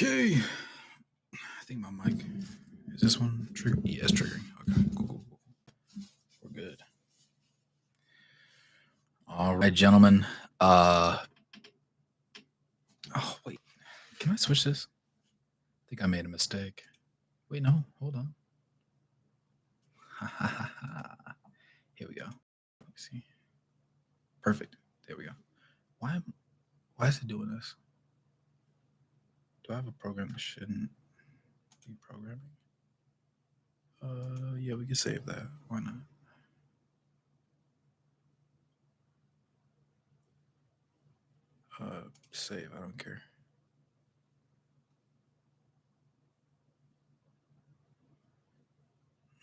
Okay. I think my mic is this one triggering? Yeah, it's triggering. Okay, cool. We're good. All right, gentlemen. Oh wait, can I switch this? I think I made a mistake. Wait, no, hold on. Here we go. Let's see. Perfect. There we go. Why is it doing this? Do I have a program that shouldn't be programming? Yeah, we can save that. Why not? Save. I don't care.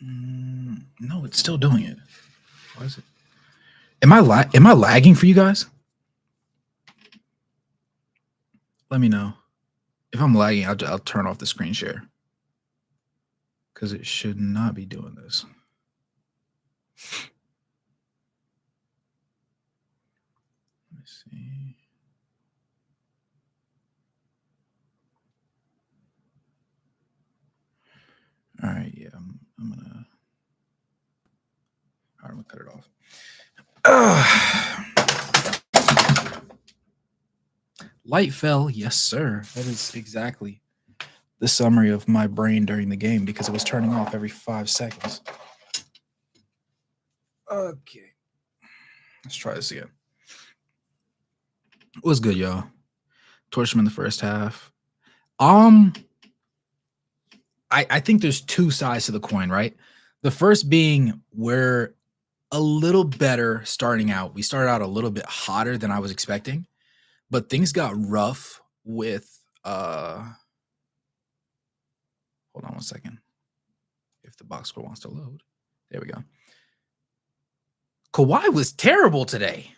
No, it's still doing it. Why is it? Am I lagging for you guys? Let me know. If I'm lagging, I'll turn off the screen share because it should not be doing this. Let me see. All right, yeah, I'm gonna. All right, I'm gonna cut it off. Light fell, yes, sir. That is exactly the summary of my brain during the game because it was turning off every 5 seconds. Okay, let's try this again. What's good, y'all? Torched him in the first half. I think there's two sides to the coin, right? The first being we're a little better starting out. We started out a little bit hotter than I was expecting, but things got rough with hold on one second. If the box score wants to load. There we go. Kawhi was terrible today.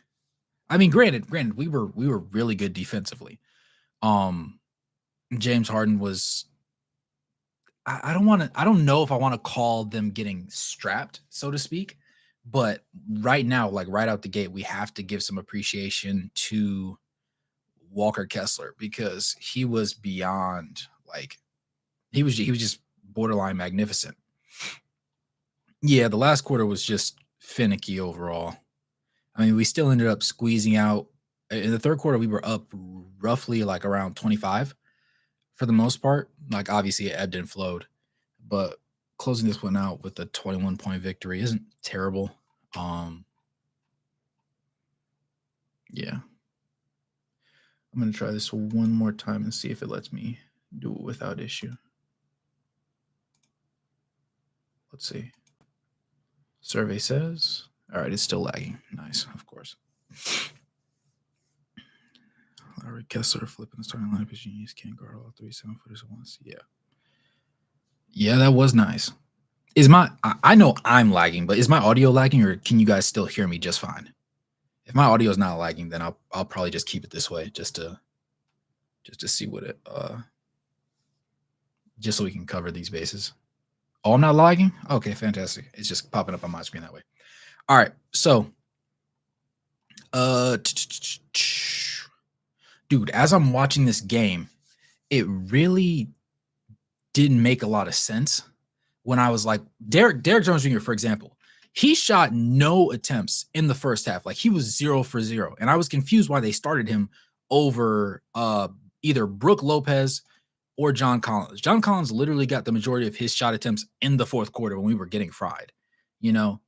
I mean, granted, we were really good defensively. James Harden was I don't know if I want to call them getting strapped, so to speak, but right now, like right out the gate, we have to give some appreciation to Walker Kessler because he was beyond he was just borderline magnificent. Yeah, the last quarter was just finicky overall. I mean, we still ended up squeezing out in the third quarter. We were up roughly like around 25 for the most part. Like obviously it ebbed and flowed, but closing this one out with a 21-point victory isn't terrible. Yeah. I'm going to try this one more time and see if it lets me do it without issue. Let's see. Survey says, all right, it's still lagging. Nice, of course. Larry Kessler flipping the starting lineup is genius. Can't guard all 3 7-footers at once. Yeah. Yeah, that was nice. I know I'm lagging, but is my audio lagging or can you guys still hear me just fine? If my audio is not lagging, then I'll probably just keep it this way just to see what it just so we can cover these bases. Oh, I'm not lagging? Okay, fantastic. It's just popping up on my screen that way. All right, so dude, as I'm watching this game, it really didn't make a lot of sense when I was like, Derek Jones Jr., for example, he shot no attempts in the first half. Like he was 0 for 0. And I was confused why they started him over either Brook Lopez or John Collins. John Collins literally got the majority of his shot attempts in the fourth quarter when we were getting fried, you know?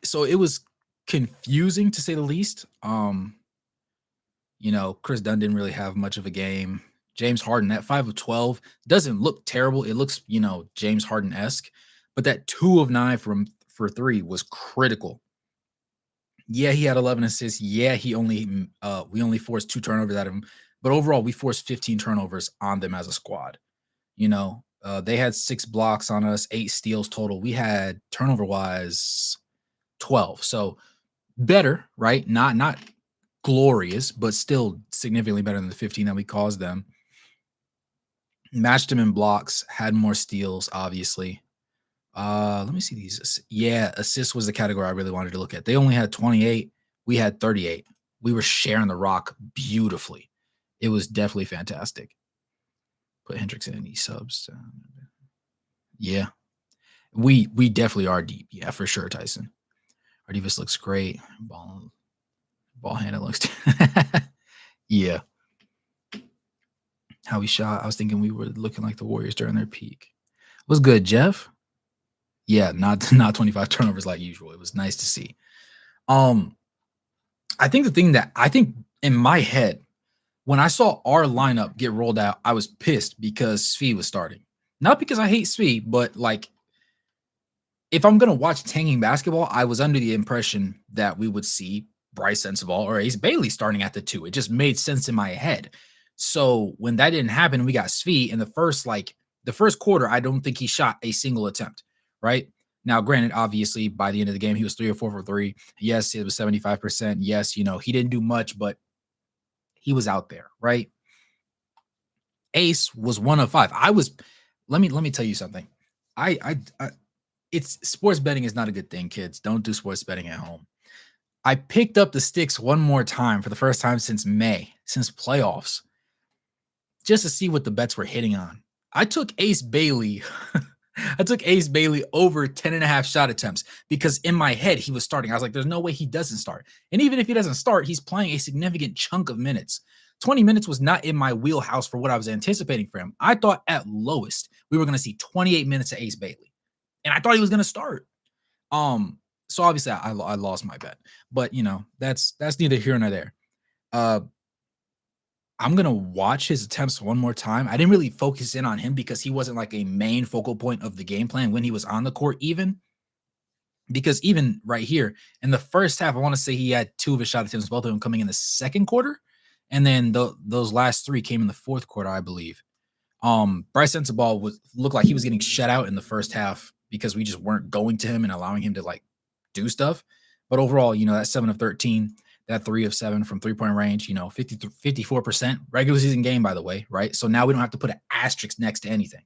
So it was confusing to say the least. You know, Chris Dunn didn't really have much of a game. James Harden at 5 of 12 doesn't look terrible. It looks, you know, James Harden-esque, but that 2 of 9 for 3 was critical. Yeah, he had 11 assists. Yeah, we only forced 2 turnovers out of him, but overall we forced 15 turnovers on them as a squad. You know, they had 6 blocks on us, 8 steals total. We had turnover-wise 12. So better, right? Not glorious, but still significantly better than the 15 that we caused them. Matched him in blocks, had more steals, obviously. Let me see these. Yeah, assists was the category I really wanted to look at. They only had 28. We had 38. We were sharing the rock beautifully. It was definitely fantastic. Put Hendricks in any subs. Yeah, we definitely are deep. Yeah, for sure, Tyson. Ardivis looks great. Ball handle looks. Yeah, how we shot. I was thinking we were looking like the Warriors during their peak. Was good, Jeff. Yeah, not 25 turnovers like usual. It was nice to see. Um, I think the thing that I think in my head when I saw our lineup get rolled out, I was pissed because Svi was starting. Not because I hate Svi, but like if I'm gonna watch tanking basketball, I was under the impression that we would see Bryce Sensabaugh or Ace Bailey starting at the 2. It just made sense in my head. So when that didn't happen, we got Svi in the first quarter. I don't think he shot a single attempt. Right now, granted, obviously by the end of the game, he was 3 or 4 for 3. Yes, it was 75%. Yes, he didn't do much, but he was out there, right? Ace was 1 of 5. I was. Let me tell you something. I it's sports betting is not a good thing, kids. Don't do sports betting at home. I picked up the sticks one more time for the first time since May, since playoffs, just to see what the bets were hitting on. I took Ace Bailey. I took Ace Bailey over 10 and a half shot attempts because in my head he was starting. I was like, there's no way he doesn't start. And even if he doesn't start, he's playing a significant chunk of minutes. 20 minutes was not in my wheelhouse for what I was anticipating for him. I thought at lowest we were going to see 28 minutes of Ace Bailey. And I thought he was going to start. So obviously I lost my bet, but that's neither here nor there. I'm gonna watch his attempts one more time. I didn't really focus in on him because he wasn't like a main focal point of the game plan when he was on the court, even because even right here in the first half, I want to say he had 2 of his shot attempts, both of them coming in the second quarter, and then those last 3 came in the fourth quarter, I believe. Bryce Sensabaugh looked like he was getting shut out in the first half because we just weren't going to him and allowing him to like do stuff. But overall, that 7 of 13, that 3 of 7 from 3-point range, 54% regular season game, by the way, right? So now we don't have to put an asterisk next to anything.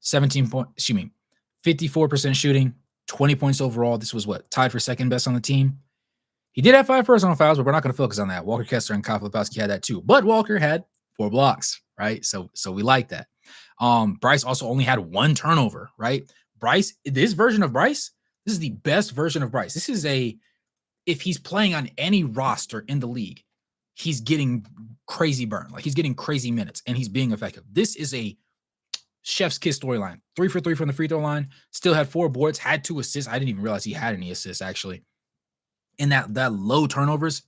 54% shooting, 20 points overall. This was tied for second best on the team. He did have 5 personal fouls, but we're not going to focus on that. Walker Kessler and Kyle Filipowski had that too. But Walker had 4 blocks, right? So we like that. Bryce also only had 1 turnover, right? Bryce, this version of Bryce, this is the best version of Bryce. This is if he's playing on any roster in the league, he's getting crazy burn. Like he's getting crazy minutes and he's being effective. This is a chef's kiss storyline. 3 for 3 from the free throw line, still had 4 boards, had 2 assists. I didn't even realize he had any assists actually. And that low turnovers,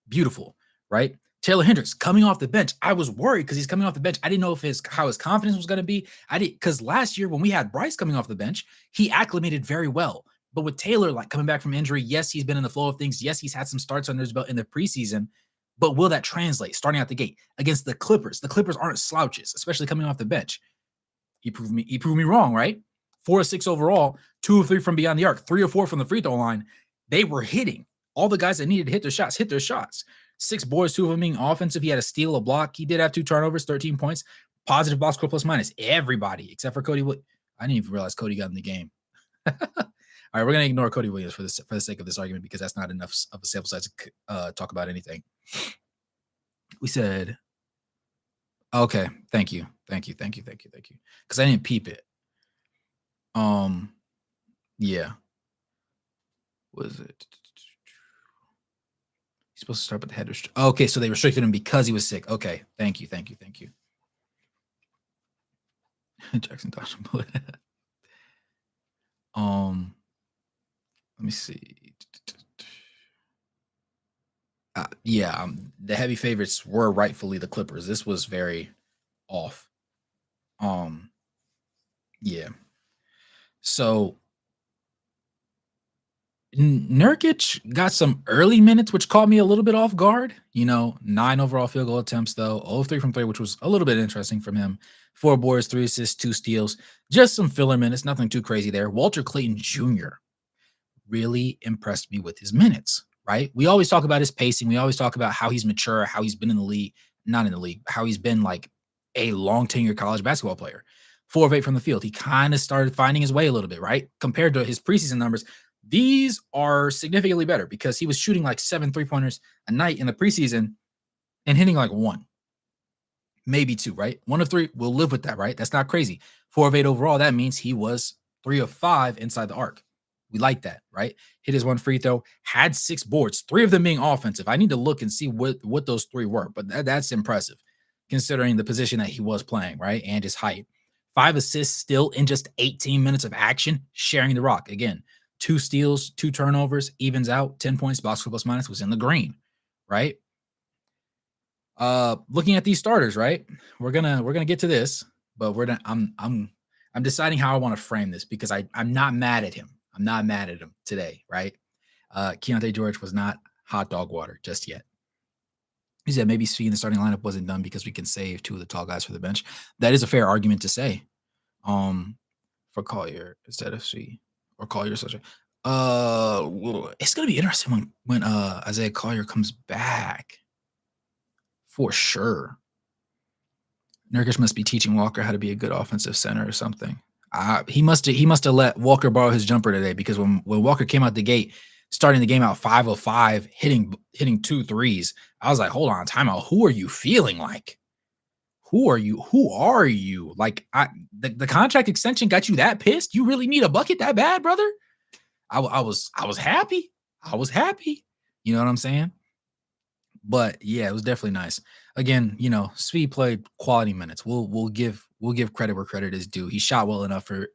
beautiful, right? Taylor Hendricks coming off the bench. I was worried because he's coming off the bench. I didn't know how his confidence was going to be. Because last year when we had Bryce coming off the bench, he acclimated very well. But with Taylor like coming back from injury, yes, he's been in the flow of things. Yes, he's had some starts under his belt in the preseason. But will that translate starting out the gate against the Clippers? The Clippers aren't slouches, especially coming off the bench. He proved me wrong, right? 4 of 6 overall, 2 of 3 from beyond the arc, 3 or 4 from the free throw line. They were hitting. All the guys that needed to hit their shots. 6 boards, 2 of them being offensive. He had a steal, a block. He did have 2 turnovers, 13 points. Positive box score plus minus. Everybody except for Cody. I didn't even realize Cody got in the game. All right, we're gonna ignore Cody Williams for the sake of this argument because that's not enough of a sample size to talk about anything. We said, okay, thank you, because I didn't peep it. Yeah, was it? He's supposed to start with the head restriction. Okay, so they restricted him because he was sick. Okay, thank you. Jackson Dodson. Let me see. The heavy favorites were rightfully the Clippers. This was very off. Yeah. So Nurkic got some early minutes, which caught me a little bit off guard. 9 overall field goal attempts, though. 0 of 3 from 3, which was a little bit interesting from him. 4 boards, 3 assists, 2 steals. Just some filler minutes, nothing too crazy there. Walter Clayton Jr. really impressed me with his minutes, right? We always talk about his pacing. We always talk about how he's mature, how he's been in the league, not in the league, how he's been like a long tenure college basketball player. 4 of 8 from the field. He kind of started finding his way a little bit, right? Compared to his preseason numbers, these are significantly better because he was shooting like 7 3-pointers a night in the preseason and hitting like 1. maybe two, right? One of three, we'll live with that, right? That's not crazy. 4 of 8 overall, that means he was 3 of 5 inside the arc. We like that, right? Hit his one free throw, had 6 boards, 3 of them being offensive. I need to look and see what those 3 were, but that's impressive considering the position that he was playing, right? And his height. 5 assists still in just 18 minutes of action, sharing the rock. Again, 2 steals, 2 turnovers, evens out, 10 points, box score plus minus was in the green, right? Looking at these starters, right? We're gonna get to this, but I'm deciding how I want to frame this because I'm not mad at him. I'm not mad at him today, right? Keontae George was not hot dog water just yet. He said maybe Svi in the starting lineup wasn't done because we can save 2 of the tall guys for the bench. That is a fair argument to say. Um, for Collier instead of Svi or Collier such a it's gonna be interesting when Isaiah Collier comes back for sure. Nurkic must be teaching Walker how to be a good offensive center or something. He must have let Walker borrow his jumper today because when Walker came out the gate, starting the game out 5 of 5, hitting 2 threes, I was like, hold on, timeout. Who are you feeling like? Who are you? Who are you? Like the contract extension got you that pissed? You really need a bucket that bad, brother? I was happy. I was happy. You know what I'm saying? But yeah, it was definitely nice. Again, Svi played quality minutes. We'll give credit where credit is due. He shot well enough for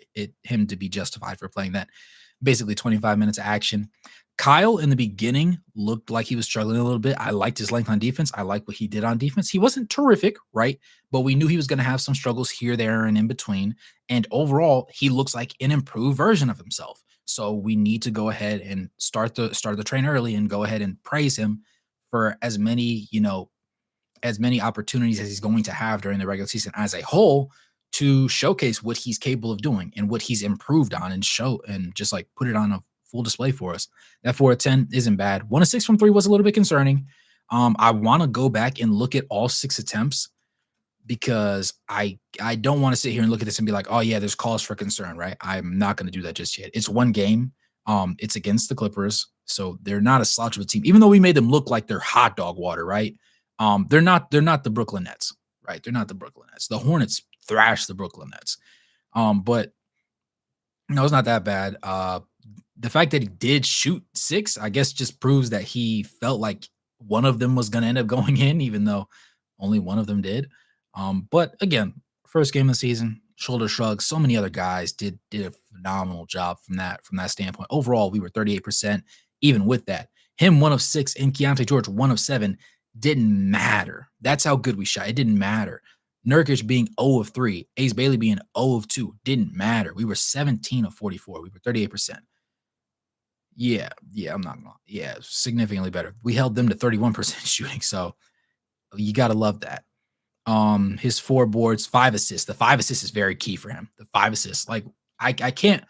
him to be justified for playing that basically 25 minutes of action. Kyle in the beginning looked like he was struggling a little bit. I liked his length on defense. I like what he did on defense. He wasn't terrific, right? But we knew he was going to have some struggles here, there, and in between. And overall, he looks like an improved version of himself. So we need to go ahead and start the train early and go ahead and praise him for as many opportunities as he's going to have during the regular season as a whole to showcase what he's capable of doing and what he's improved on and show and just like put it on a full display for us. That 4 of 10 isn't bad. 1 of 6 from 3 was a little bit concerning. I want to go back and look at all 6 attempts because I don't want to sit here and look at this and be like, oh yeah, there's cause for concern, right? I'm not going to do that just yet. It's one game. It's against the Clippers, so they're not a slouch of a team. Even though we made them look like they're hot dog water, right? They're not the Brooklyn Nets, right? They're not the Brooklyn Nets. The Hornets thrashed the Brooklyn Nets. But no, it's not that bad. The fact that he did shoot 6, I guess, just proves that he felt like one of them was going to end up going in, even though only one of them did. But again, first game of the season, shoulder shrug. So many other guys did a phenomenal job from that standpoint. Overall, we were 38%. Even with that, him 1 of 6 and Keontae George 1 of 7 didn't matter. That's how good we shot. It didn't matter. Nurkic being 0 of 3, Ace Bailey being 0 of 2 didn't matter. We were 17 of 44. We were 38%. Yeah, I'm not gonna. Yeah, significantly better. We held them to 31% shooting, so you gotta love that. His 4 boards, 5 assists. The 5 assists is very key for him. The 5 assists, like I can't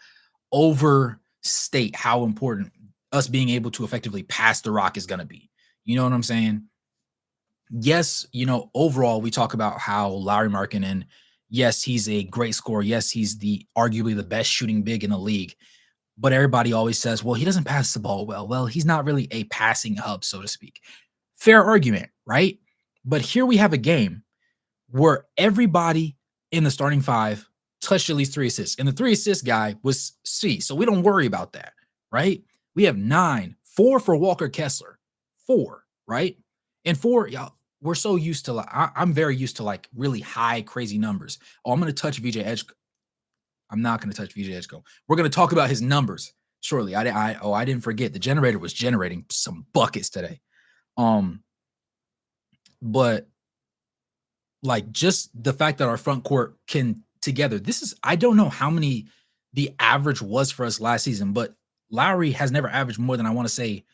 overstate how important us being able to effectively pass the rock is gonna be. You know what I'm saying? Yes, overall, we talk about how Larry Markkinen, yes, he's a great scorer. Yes, he's the arguably the best shooting big in the league. But everybody always says, well, he doesn't pass the ball well. Well, he's not really a passing hub, so to speak. Fair argument, right? But here we have a game where everybody in the starting 5 touched at least 3 assists. And the 3 assist guy was C. So we don't worry about that, right? We have 9, 4 for Walker Kessler, 4, right? And 4, y'all, we're so used to, I'm very used to like really high, crazy numbers. Oh, I'm going to touch VJ Edge. I'm not going to touch VJ Edgecombe. We're going to talk about his numbers shortly. I didn't forget. The generator was generating some buckets today. But like just the fact that our front court can together, I don't know how many the average was for us last season, but Lowry has never averaged more than I want to say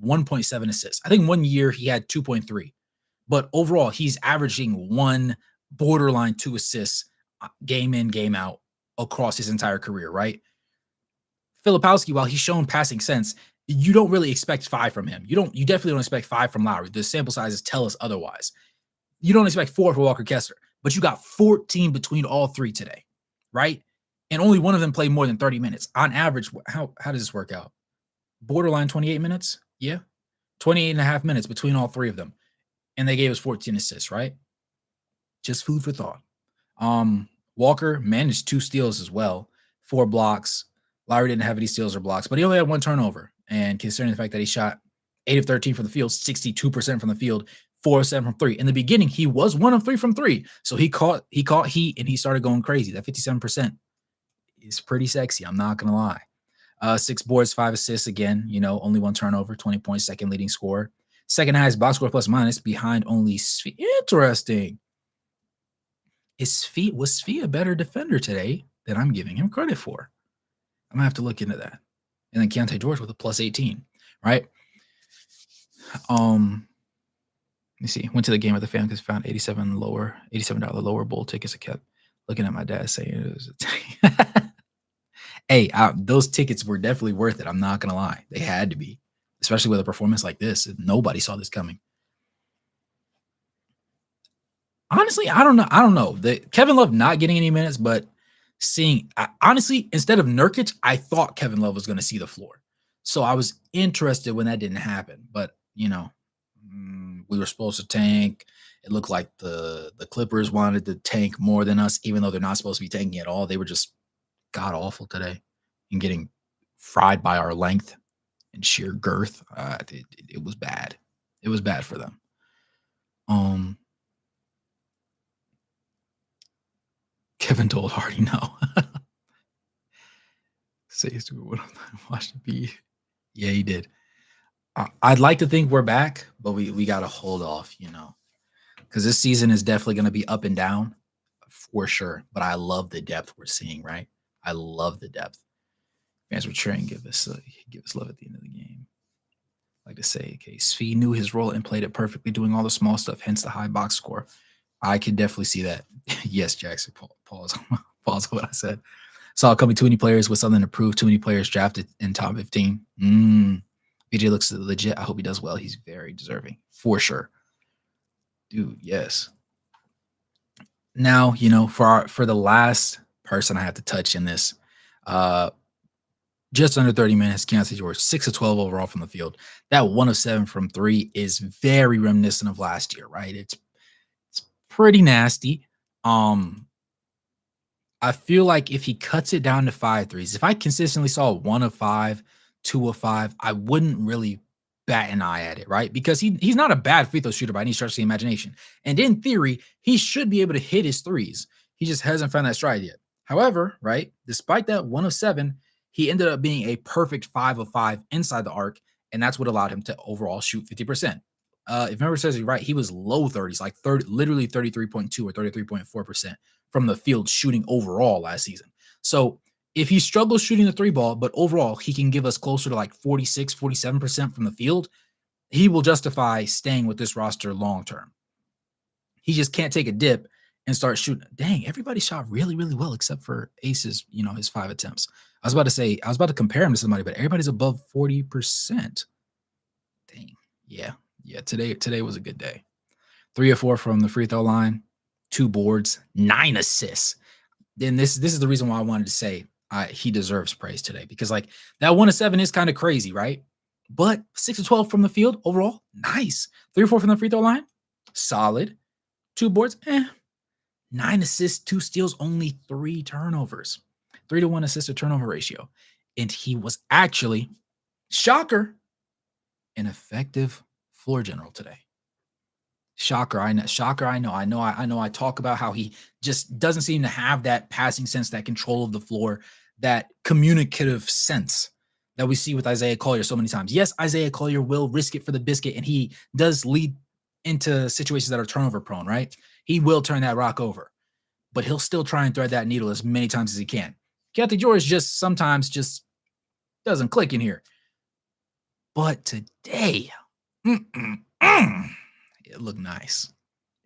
1.7 assists. I think one year he had 2.3, but overall he's averaging 1 borderline 2 assists game in, game out across his entire career, right? Filipowski, while he's shown passing sense, you don't really expect 5 from him. You definitely don't expect 5 from Lowry. The sample sizes tell us otherwise. You don't expect 4 for Walker Kessler, but you got 14 between all 3 today, right? And only one of them played more than 30 minutes. On average, how does this work out? Borderline 28 minutes? Yeah. 28 and a half minutes between all 3 of them. And they gave us 14 assists, right? Just food for thought. Um, Walker managed 2 steals as well, 4 blocks. Lowry didn't have any steals or blocks, but he only had 1 turnover. And considering the fact that he shot 8 of 13 from the field, 62% from the field, 4 of 7 from 3. In the beginning, he was 1 of 3 from 3. So he caught heat and he started going crazy. That 57% is pretty sexy. I'm not gonna lie. 6 boards, 5 assists again, only 1 turnover, 20 points, second leading scorer. Second highest box score plus minus behind only interesting. Was Svi a better defender today than I'm giving him credit for? I'm gonna have to look into that. And then Keontae George with a plus 18, right? Let me see. Went to the game with the fan because found $87 lower bowl tickets. I kept looking at my dad saying it was hey, those tickets were definitely worth it. I'm not gonna lie. They had to be, especially with a performance like this. Nobody saw this coming. Honestly, I don't know. The Kevin Love not getting any minutes, but honestly, instead of Nurkic, I thought Kevin Love was going to see the floor. So I was interested when that didn't happen. But we were supposed to tank. It looked like the Clippers wanted to tank more than us, even though they're not supposed to be tanking at all. They were just god awful today and getting fried by our length and sheer girth. It was bad. It was bad for them. Kevin told Hardy no. Say stupid. Watch the beat. Yeah, he did. I'd like to think we're back, but we got to hold off, because this season is definitely going to be up and down for sure. But I love the depth we're seeing, right? I love the depth. Fans were trying to give us love at the end of the game. Like to say, okay, Svi knew his role and played it perfectly, doing all the small stuff, hence the high box score. I can definitely see that. Yes, Jackson. Pause. Pause on what I said. Saw coming too many players with something to prove. Too many players drafted in top 15. BJ looks legit. I hope he does well. He's very deserving for sure. Dude, yes. Now, for the last person I have to touch in this, just under 30 minutes, Keontae George, 6 of 12 overall from the field. That 1 of 7 from 3 is very reminiscent of last year, right? It's pretty nasty. I feel like if he cuts it down to 5 threes, if I consistently saw 1 of 5, 2 of 5, I wouldn't really bat an eye at it, right? Because he's not a bad free throw shooter by any stretch of the imagination. And in theory, he should be able to hit his threes. He just hasn't found that stride yet. However, right, despite that 1 of 7, he ended up being a perfect 5 of 5 inside the arc, and that's what allowed him to overall shoot 50%. If memory serves me right, he was low 30s, like literally 33.2 or 33.4% from the field shooting overall last season. So if he struggles shooting the 3 ball, but overall he can give us closer to like 46, 47% from the field, he will justify staying with this roster long term. He just can't take a dip and start shooting. Dang, everybody shot really, really well except for Ace's, his 5 attempts. I was about to compare him to somebody, but everybody's above 40%. Dang. Yeah. Today was a good day. 3 or 4 from the free throw line, 2 boards, 9 assists. Then this is the reason why I wanted to say he deserves praise today, because like that 1 of 7 is kind of crazy, right? But 6 of 12 from the field overall, nice. 3 or 4 from the free throw line, solid. 2 boards, 9 assists, 2 steals, only 3 turnovers. 3-to-1 assist to turnover ratio. And he was actually, shocker, an effective floor general today. Shocker, I know. Shocker, I know. I talk about how he just doesn't seem to have that passing sense, that control of the floor, that communicative sense that we see with Isaiah Collier so many times. Yes, Isaiah Collier will risk it for the biscuit, and he does lead into situations that are turnover prone, right? He will turn that rock over, but he'll still try and thread that needle as many times as he can. Keontae George just sometimes just doesn't click in here. But today, it looked nice.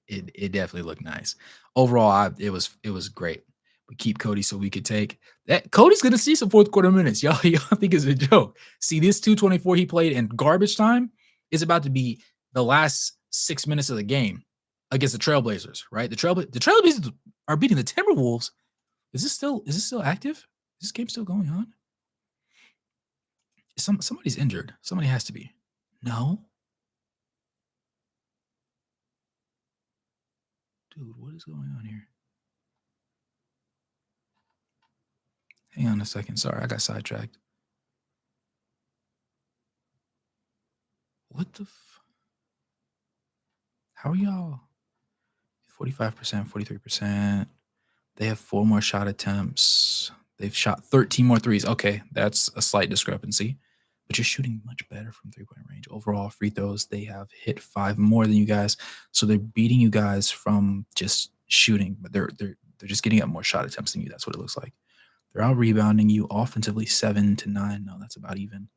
It definitely looked nice. Overall, it was great. We keep Cody so we could take that. Cody's gonna see some fourth quarter minutes. Y'all think it's a joke. See, this 224 he played in garbage time is about to be the last 6 minutes of the game against the Trailblazers, right? The Trailblazers are beating the Timberwolves. Is this still active? Is this game still going on? Somebody's injured. Somebody has to be. No. Dude, what is going on here? Hang on a second. Sorry, I got sidetracked. What the How are y'all? 45%, 43%. They have 4 more shot attempts. They've shot 13 more threes. Okay, that's a slight discrepancy. But you're shooting much better from three-point range. Overall free throws, they have hit 5 more than you guys. So they're beating you guys from just shooting, but they're just getting up more shot attempts than you. That's what it looks like. They're out rebounding you offensively 7 to 9. No, that's about even.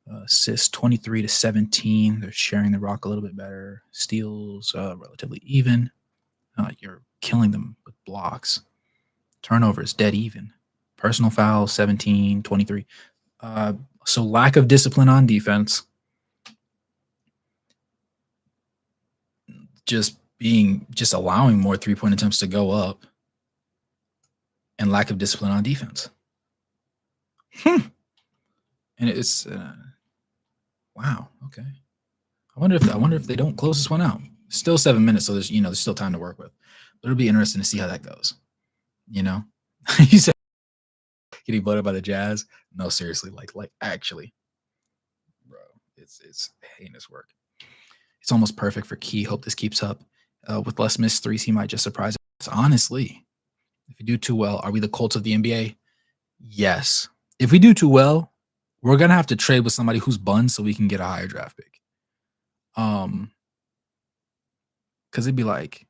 Assists 23 to 17. They're sharing the rock a little bit better. Steals relatively even. You're killing them with blocks. Turnovers dead even. Personal fouls 17, 23. So lack of discipline on defense. Just allowing more 3-point attempts to go up, and lack of discipline on defense. And it's wow. Okay. I wonder if they don't close this one out. Still 7 minutes, so there's still time to work with. But it'll be interesting to see how that goes. You said getting blown up by the Jazz. No, seriously, like actually, bro, it's heinous work. It's almost perfect for Key. Hope this keeps up. With less missed threes, he might just surprise us. Honestly, if you do too well, are we the Colts of the NBA? Yes. If we do too well, we're gonna have to trade with somebody who's buns so we can get a higher draft pick. Because it'd be like,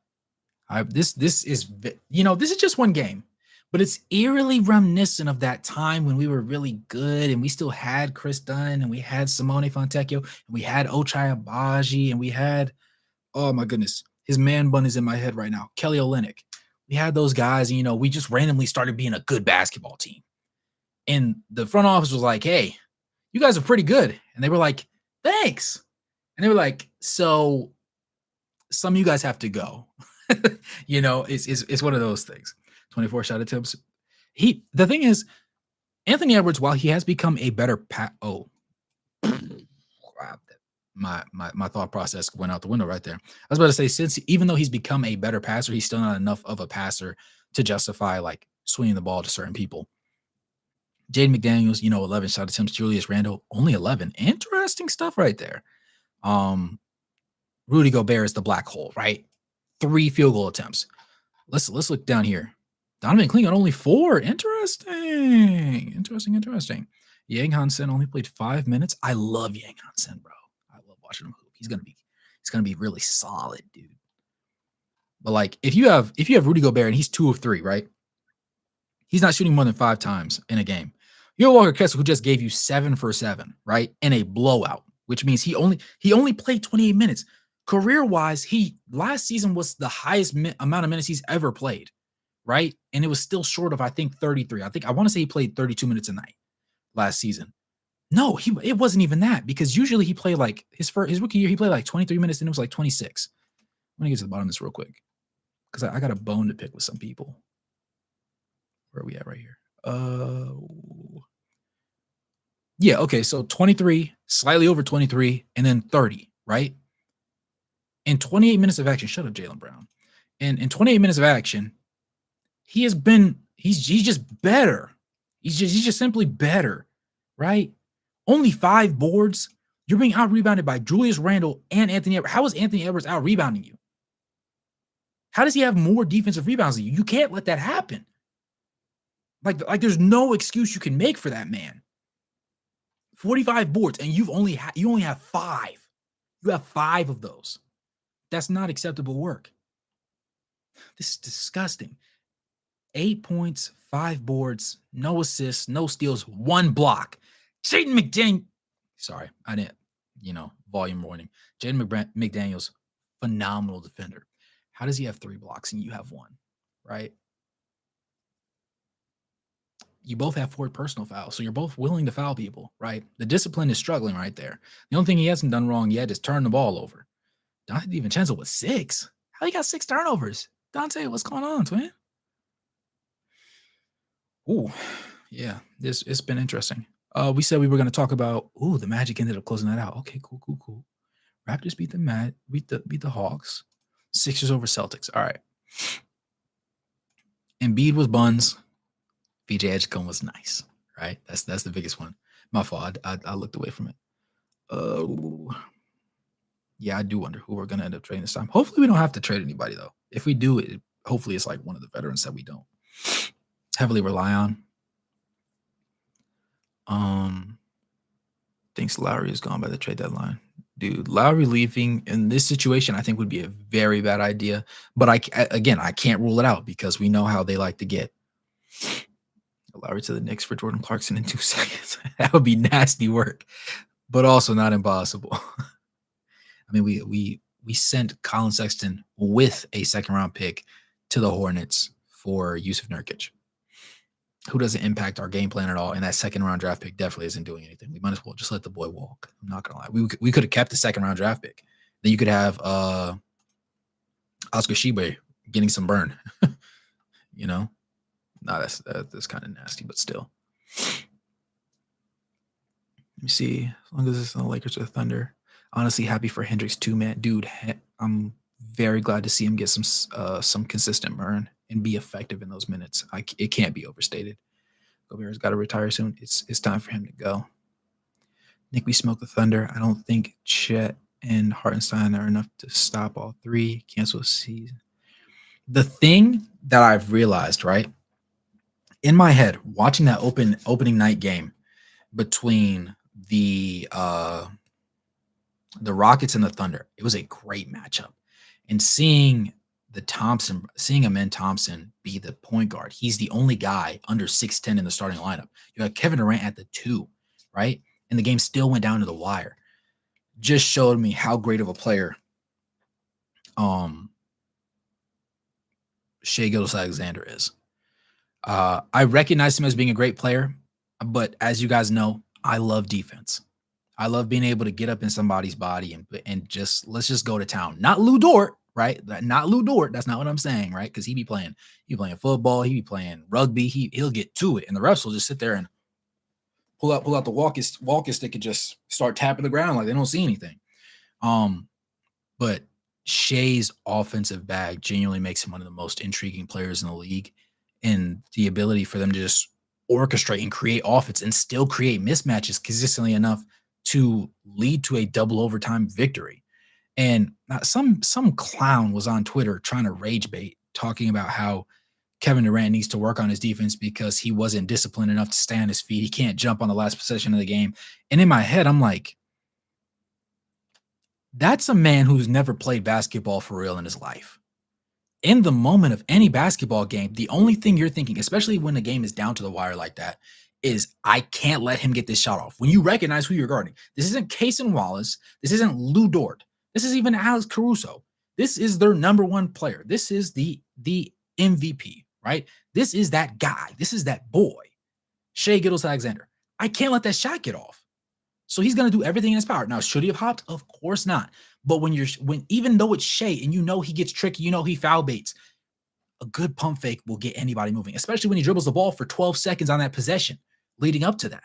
this is just one game, but it's eerily reminiscent of that time when we were really good and we still had Chris Dunn and we had Simone Fontecchio and we had Ochai Agbaji and we had, oh my goodness, his man bun is in my head right now, Kelly Olynyk. We had those guys, and we just randomly started being a good basketball team. And the front office was like, hey, you guys are pretty good. And they were like, thanks. And they were like, so some of you guys have to go. It's one of those things. 24 shot attempts. The thing is, Anthony Edwards, while he has become a better my thought process went out the window right there. I was about to say, even though he's become a better passer, he's still not enough of a passer to justify like swinging the ball to certain people. Jaden McDaniels, 11 shot attempts. Julius Randle, only 11. Interesting stuff right there. Rudy Gobert is the black hole, right? 3 field goal attempts. Let's look down here. Donovan Kling on only 4. Interesting. Yang Hansen only played 5 minutes. I love Yang Hansen, bro. I love watching him hoop. He's gonna be really solid, dude. But like, if you have Rudy Gobert and he's 2 of 3, right? He's not shooting more than 5 times in a game. You have Walker Kessler, who just gave you 7 for 7, right? In a blowout, which means he only played 28 minutes. Career-wise, last season was the highest amount of minutes he's ever played, right? And it was still short of, I think, 33. I want to say he played 32 minutes a night last season. No, it wasn't even that, because usually he played like his rookie year, he played like 23 minutes and it was like 26. I'm going to get to the bottom of this real quick because I got a bone to pick with some people. Where are we at right here? Yeah, okay, so 23, slightly over 23, and then 30, right? In 28 minutes of action, shut up, Jaylen Brown. And in 28 minutes of action, he's just better. He's just simply better, right? Only 5 boards. You're being out-rebounded by Julius Randle and Anthony Edwards. How is Anthony Edwards out-rebounding you? How does he have more defensive rebounds than you? You can't let that happen. Like there's no excuse you can make for that man. 45 boards, and you only have 5. You have 5 of those. That's not acceptable work. This is disgusting. 8 points, 5 boards, no assists, no steals, 1 block. Jaden McDaniels. Sorry, I didn't, volume warning. Jaden McDaniels, phenomenal defender. How does he have 3 blocks and you have 1, right? You both have 4 personal fouls, so you're both willing to foul people, right? The discipline is struggling right there. The only thing he hasn't done wrong yet is turn the ball over. Dante DiVincenzo with 6. How you got 6 turnovers? Dante, what's going on, twin? Ooh, yeah, it's been interesting. We said we were going to talk about, the Magic ended up closing that out. Okay, cool. Raptors beat the Hawks. Sixers over Celtics. All right. Embiid was buns. VJ Edgecombe was nice, right? That's the biggest one. My fault. I looked away from it. Oh, yeah, I do wonder who we're gonna end up trading this time. Hopefully, we don't have to trade anybody though. If we do, hopefully it's like one of the veterans that we don't heavily rely on. Thinks Lowry is gone by the trade deadline. Dude, Lowry leaving in this situation, I think would be a very bad idea. But I can't rule it out because we know how they like to get Lowry to the Knicks for Jordan Clarkson in 2 seconds. That would be nasty work, but also not impossible. I mean, we sent Colin Sexton with a second round pick to the Hornets for Yusuf Nurkic, who doesn't impact our game plan at all. And that second round draft pick definitely isn't doing anything. We might as well just let the boy walk. I'm not gonna lie. We could have kept the second round draft pick. Then you could have Oscar Shebe getting some burn. You know, no, that's kind of nasty, but still. Let me see. As long as it's on the Lakers or the Thunder. Honestly, happy for Hendricks too, man. Dude, I'm very glad to see him get some consistent burn and be effective in those minutes. It can't be overstated. Gobert's got to retire soon. It's time for him to go. Nick, we smoke the Thunder. I don't think Chet and Hartenstein are enough to stop all three. Cancel the season. The thing that I've realized, right, in my head, watching that opening night game between the Rockets and the Thunder, it was a great matchup. And seeing Amen Thompson be the point guard, he's the only guy under 6'10" in the starting lineup. You got Kevin Durant at the 2, right? And the game still went down to the wire. Just showed me how great of a player Shai Gilgeous-Alexander is. I recognize him as being a great player, but as you guys know, I love defense. I love being able to get up in somebody's body and just let's just go to town. Not Lou Dort, right? Not Lou Dort. That's not what I'm saying, right? Because he be playing football, he be playing rugby. He'll get to it, and the refs will just sit there and pull out the walking stick and just start tapping the ground like they don't see anything. But Shai's offensive bag genuinely makes him one of the most intriguing players in the league, and the ability for them to just orchestrate and create offense and still create mismatches consistently enough to lead to a double overtime victory. And some clown was on Twitter trying to rage bait, talking about how Kevin Durant needs to work on his defense because he wasn't disciplined enough to stay on his feet. He can't jump on the last possession of the game. And in my head, I'm like, that's a man who's never played basketball for real in his life. In the moment of any basketball game, the only thing you're thinking, especially when the game is down to the wire like that, is I can't let him get this shot off. When you recognize who you're guarding, this isn't Cason Wallace. This isn't Lou Dort. This is even Alex Caruso. This is their number one player. This is the MVP, right? This is that guy. This is that boy, Shai Gilgeous-Alexander. I can't let that shot get off. So he's going to do everything in his power. Now, should he have hopped? Of course not. But when even though it's Shai and you know he gets tricky, you know he foul baits, a good pump fake will get anybody moving, especially when he dribbles the ball for 12 seconds on that possession leading up to that.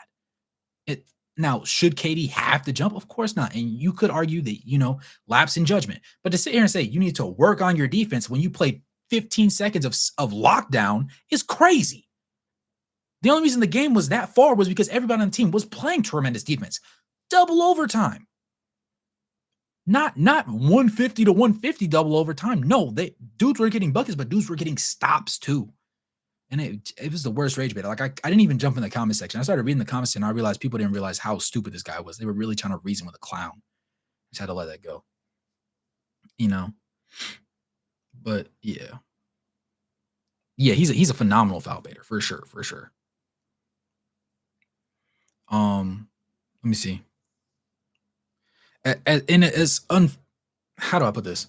Now, should KD have to jump? Of course not. And you could argue that, lapse in judgment. But to sit here and say you need to work on your defense when you play 15 seconds of lockdown is crazy. The only reason the game was that far was because everybody on the team was playing tremendous defense. Double overtime. Not 150 to 150 double overtime. No, dudes were getting buckets, but dudes were getting stops too. And it was the worst rage bait. Like I didn't even jump in the comment section. I started reading the comments and I realized people didn't realize how stupid this guy was. They were really trying to reason with a clown. Just had to let that go. But yeah. Yeah, he's a phenomenal foul baiter for sure. Let me see. And how do I put this?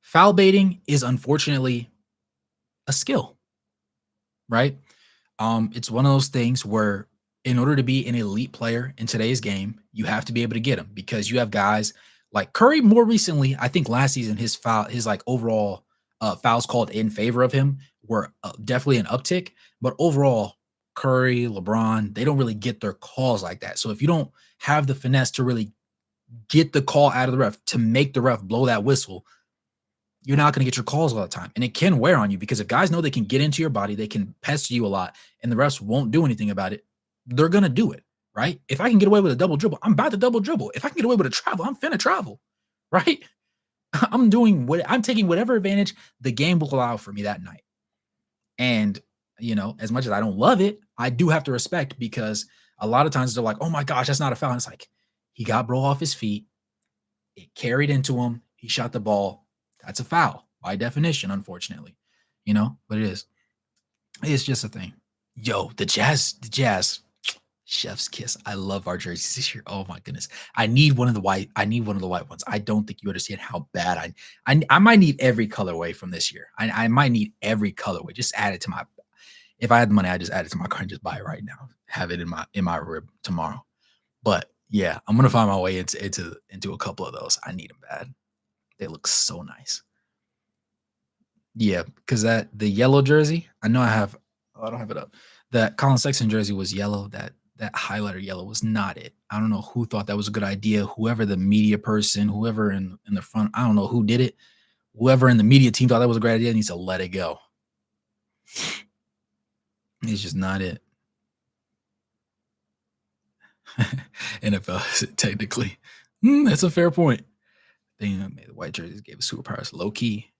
Foul baiting is unfortunately a skill, right? It's one of those things where in order to be an elite player in today's game, you have to be able to get them because you have guys like Curry. More recently, I think last season his overall fouls called in favor of him were definitely an uptick. But overall, Curry, LeBron, they don't really get their calls like that. So if you don't have the finesse to really get the call out of the ref to make the ref blow that whistle, you're not going to get your calls all the time. And it can wear on you because if guys know they can get into your body, they can pester you a lot, and the refs won't do anything about it, they're going to do it, right? If I can get away with a double dribble, I'm about to double dribble. If I can get away with a travel, I'm finna travel, right? I'm taking whatever advantage the game will allow for me that night. And, as much as I don't love it, I do have to respect because a lot of times they're like, oh my gosh, that's not a foul. And it's like, he got bro off his feet. It carried into him. He shot the ball. That's a foul by definition, unfortunately, but it is. It's just a thing. Yo, the Jazz, chef's kiss. I love our jerseys this year. Oh my goodness. I need one of the white ones. I don't think you understand how bad I might need every colorway from this year. I might need every colorway. Just add it to my, if I had the money, I'd just add it to my car and just buy it right now. Have it in my rib tomorrow. But yeah, I'm gonna find my way into a couple of those. I need them bad. They look so nice. Yeah, because the yellow jersey, I know I don't have it up. That Colin Sexton jersey was yellow. That highlighter yellow was not it. I don't know who thought that was a good idea. Whoever the media person, whoever in the front, I don't know who did it. Whoever in the media team thought that was a great idea needs to let it go. It's just not it. NFL technically. That's a fair point. They made the white jerseys gave us superpowers low key.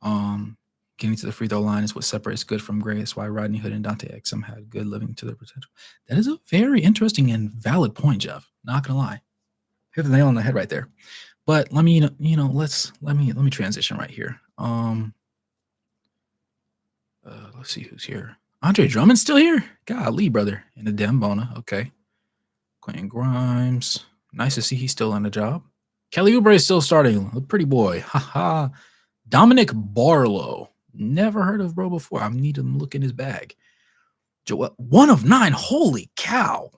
Getting to the free throw line is what separates good from great. That's why Rodney Hood and Dante Exum had good living to their potential. That is a very interesting and valid point, Jeff. Not gonna lie, hit the nail on the head right there. But let me, let me transition right here. Let's see who's here. Andre Drummond's still here. Golly, brother, and the Dembona. Okay, Quentin Grimes. Nice to see he's still on the job. Kelly Oubre is still starting. A pretty boy. Haha. Dominic Barlow. Never heard of bro before. I need to look in his bag. Joel, 1 of 9. Holy cow.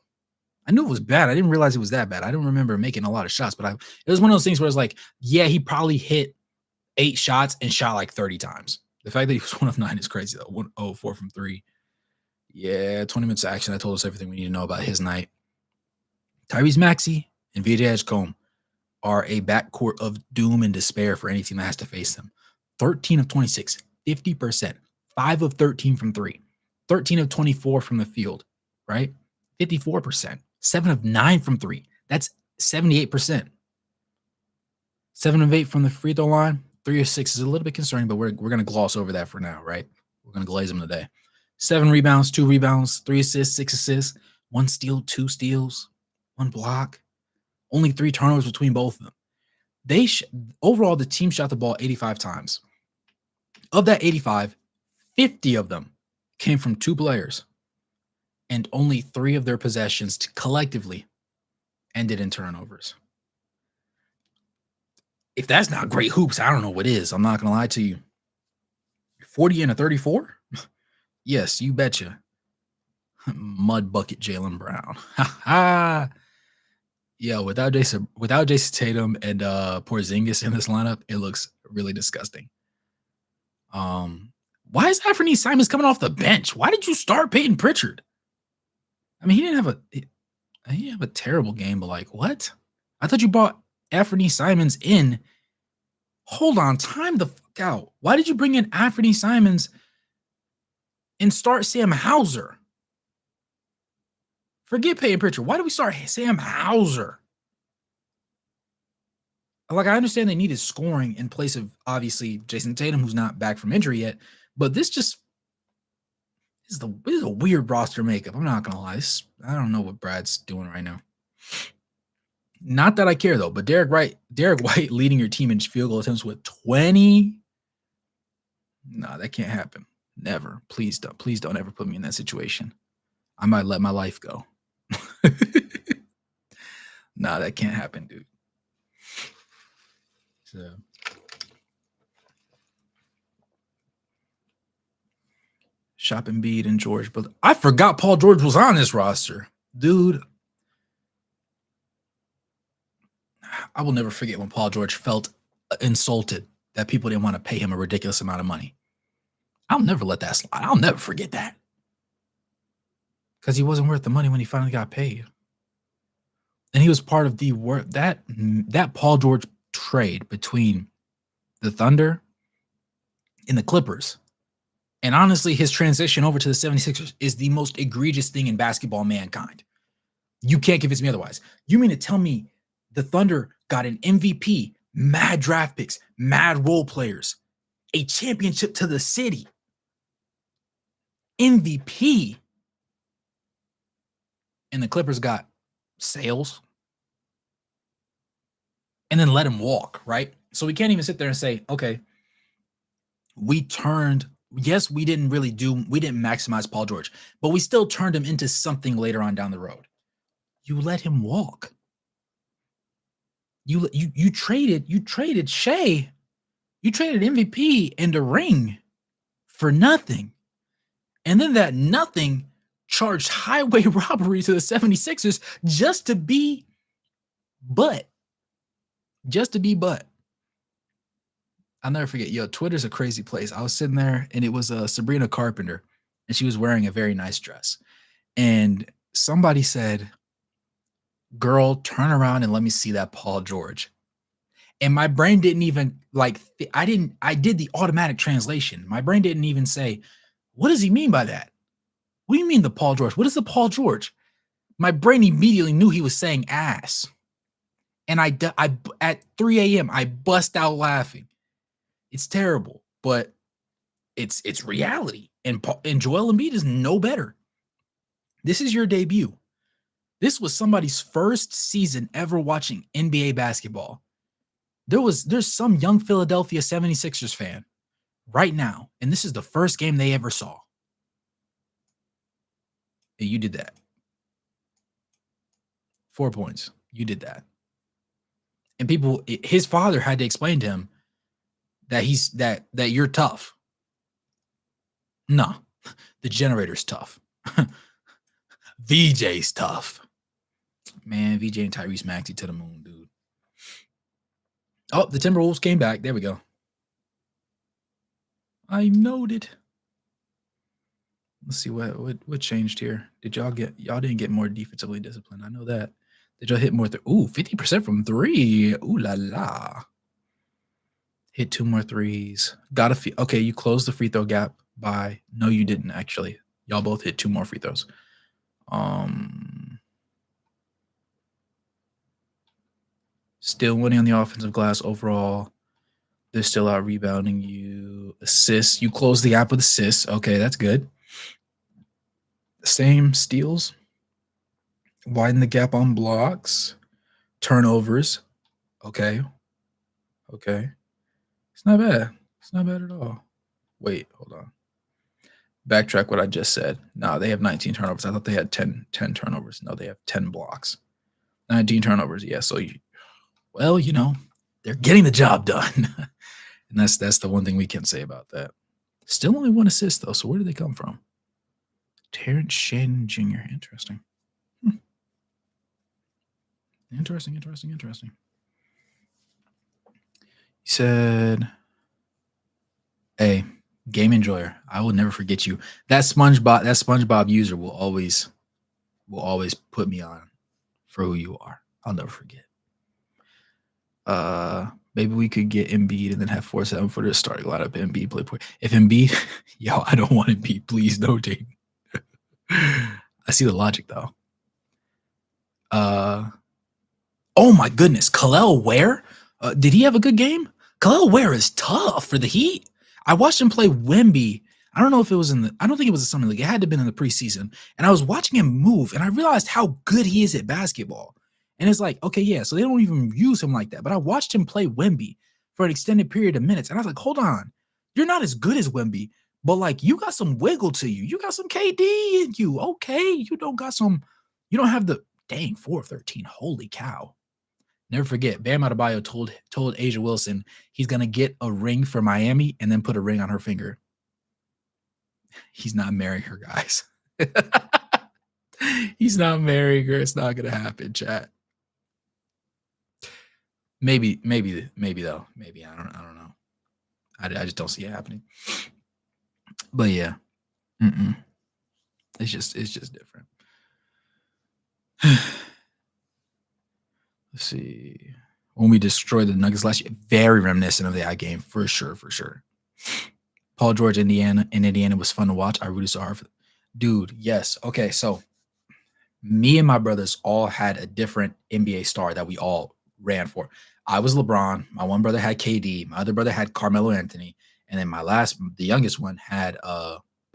I knew it was bad. I didn't realize it was that bad. I don't remember making a lot of shots, but it was one of those things where it's like, yeah, he probably hit 8 shots and shot like 30 times. The fact that he was 1 of 9 is crazy, though. 4 from 3. Yeah, 20 minutes of action. That told us everything we need to know about his night. Tyrese Maxey and VJ Edgecombe are a backcourt of doom and despair for any team that has to face them. 13 of 26, 50%. 5 of 13 from 3. 13 of 24 from the field, right? 54%. 7 of 9 from 3. That's 78%. 7 of 8 from the free throw line. 3 of 6 is a little bit concerning, but we're going to gloss over that for now, right? We're going to glaze them today. 7 rebounds, 2 rebounds, 3 assists, 6 assists, 1 steal, 2 steals, 1 block. Only 3 turnovers between both of them. Overall, the team shot the ball 85 times. Of that 85, 50 of them came from 2 players, and only 3 of their possessions collectively ended in turnovers. If that's not great hoops, I don't know what is. I'm not going to lie to you. 40 and a 34? Yes, you betcha. Mud bucket Jaylen Brown. Ha ha. Yeah, without Jason Tatum and Porzingis in this lineup, it looks really disgusting. Why is Anthony Simons coming off the bench? Why did you start Peyton Pritchard? I mean, he didn't have a terrible game, but like, what? I thought you brought Anthony Simons in. Hold on, time the fuck out. Why did you bring in Anthony Simons and start Sam Hauser? Forget Peyton Pritchard. Why do we start Sam Hauser? Like, I understand they needed scoring in place of, obviously, Jason Tatum, who's not back from injury yet. But this is a weird roster makeup. I'm not going to lie. I don't know what Brad's doing right now. Not that I care, though. But Derek White leading your team in field goal attempts with 20. No, that can't happen. Never. Please don't ever put me in that situation. I might let my life go. Nah, that can't happen, dude. So, Shop Embiid and George, but I forgot Paul George was on this roster, dude. I will never forget when Paul George felt insulted that people didn't want to pay him a ridiculous amount of money. I'll never let that slide. I'll never forget that. Because he wasn't worth the money when he finally got paid. And he was part of that Paul George trade between the Thunder, and the Clippers. And honestly, his transition over to the 76ers is the most egregious thing in basketball mankind. You can't convince me otherwise. You mean to tell me the Thunder got an MVP, mad draft picks, mad role players, a championship to the city, MVP, and the Clippers got sales, and then let him walk, right? So we can't even sit there and say, okay, we didn't maximize Paul George, but we still turned him into something later on down the road. You let him walk. You traded Shea, you traded MVP and a ring for nothing. And then that nothing charged highway robbery to the 76ers just to be butt. Just to be butt. I'll never forget. Yo, Twitter's a crazy place. I was sitting there and it was Sabrina Carpenter and she was wearing a very nice dress. And somebody said, girl, turn around and let me see that Paul George. And my brain didn't even I did the automatic translation. My brain didn't even say, what does he mean by that? What do you mean the Paul George? What is the Paul George? My brain immediately knew he was saying ass. And I at 3 a.m. I bust out laughing. It's terrible, but it's reality. And Joel Embiid is no better. This is your debut. This was somebody's first season ever watching NBA basketball. There's some young Philadelphia 76ers fan right now, and this is the first game they ever saw. And you did that. 4 points. You did that. And his father had to explain to him that that you're tough. No, the generator's tough. VJ's tough. Man, VJ and Tyrese Maxey to the moon, dude. Oh, the Timberwolves came back. There we go. I noted. Let's see what changed here. Y'all didn't get more defensively disciplined. I know that. Did y'all hit more? 50% from 3. Ooh la la. Hit 2 more threes. Okay, you closed the free throw gap by. No, you didn't actually. Y'all both hit 2 more free throws. Still winning on the offensive glass overall. They're still out rebounding you. Assists. You closed the gap with assists. Okay, that's good. Same steals. Widen the gap on blocks. Turnovers. Okay. It's not bad. It's not bad at all. Wait, hold on. Backtrack what I just said. No, they have 19 turnovers. I thought they had 10 turnovers. No, they have 10 blocks. 19 turnovers. Yeah, so they're getting the job done. And that's the one thing we can say about that. Still only 1 assist, though. So where did they come from? Terrence Shannon Jr. Interesting. Interesting. He said, hey, game enjoyer. I will never forget you. That SpongeBob user will always put me on for who you are. I'll never forget. Maybe we could get Embiid and then have 4 7-footers starting lineup. Embiid play point. If Embiid, I don't want Embiid. Please, no, Jaden. I see the logic though. Oh my goodness, Khalil Ware. Did he have a good game? Khalil Ware is tough for the Heat. I watched him play Wemby. I don't know if it was I don't think it was the summer league. It had to have been in the preseason. And I was watching him move, and I realized how good he is at basketball. And it's like, okay, yeah, so they don't even use him like that. But I watched him play Wemby for an extended period of minutes, and I was like, hold on, you're not as good as Wemby, but like you got some wiggle to you. You got some KD in you. Okay, you don't have the 4 of 13. Holy cow. Never forget, Bam Adebayo told Asia Wilson he's going to get a ring for Miami and then put a ring on her finger. He's not marrying her, guys. He's not marrying her. It's not going to happen, chat. Maybe though. Maybe. I don't know. I just don't see it happening. But yeah. It's just different. Let's see. when we destroyed the Nuggets last year. Very reminiscent of that game, for sure, for sure. Paul George, Indiana was fun to watch. I rooted so hard for, dude. Yes. Okay, so me and my brothers all had a different NBA star that we all ran for. I was LeBron. My one brother had KD. My other brother had Carmelo Anthony, and then the youngest one, had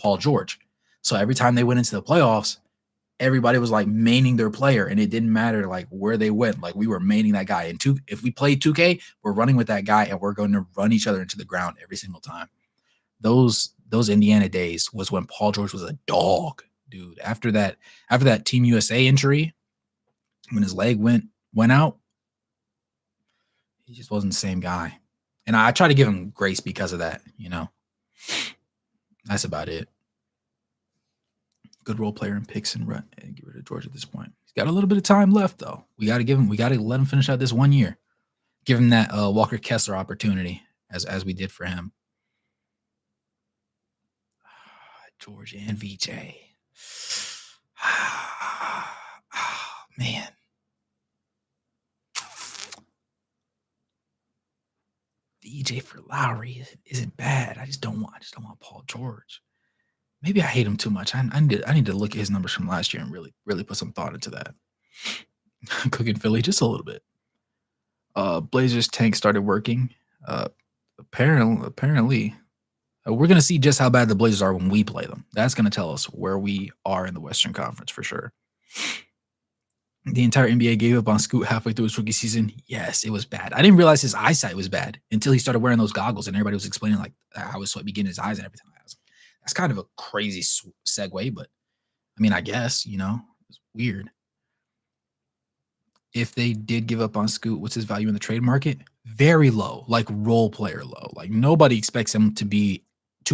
Paul George. So every time they went into the playoffs, everybody was like maining their player, and it didn't matter like where they went. Like we were maining that guy. And if we played 2K, we're running with that guy, and we're going to run each other into the ground every single time. Those Indiana days was when Paul George was a dog, dude. After that Team USA injury, when his leg went out, he just wasn't the same guy. And I try to give him grace because of that, you know. That's about it. Good role player and picks and run and get rid of George at this point. He's got a little bit of time left though. We got to let him finish out this 1 year. Give him that Walker Kessler opportunity as we did for him. George and VJ. Man. VJ for Lowry isn't bad. I just don't want Paul George. Maybe I hate him too much. I need to look at his numbers from last year and really put some thought into that. Cooking Philly just a little bit. Blazers tank started working. Apparently, we're gonna see just how bad the Blazers are when we play them. That's gonna tell us where we are in the Western Conference for sure. The entire NBA gave up on Scoot halfway through his rookie season. Yes, it was bad. I didn't realize his eyesight was bad until he started wearing those goggles, and everybody was explaining like how his sweat began in his eyes and everything. That's kind of a crazy segue, but I mean, I guess, you know, it's weird. If they did give up on Scoot, what's his value in the trade market? Very low, like role player low. Like nobody expects him to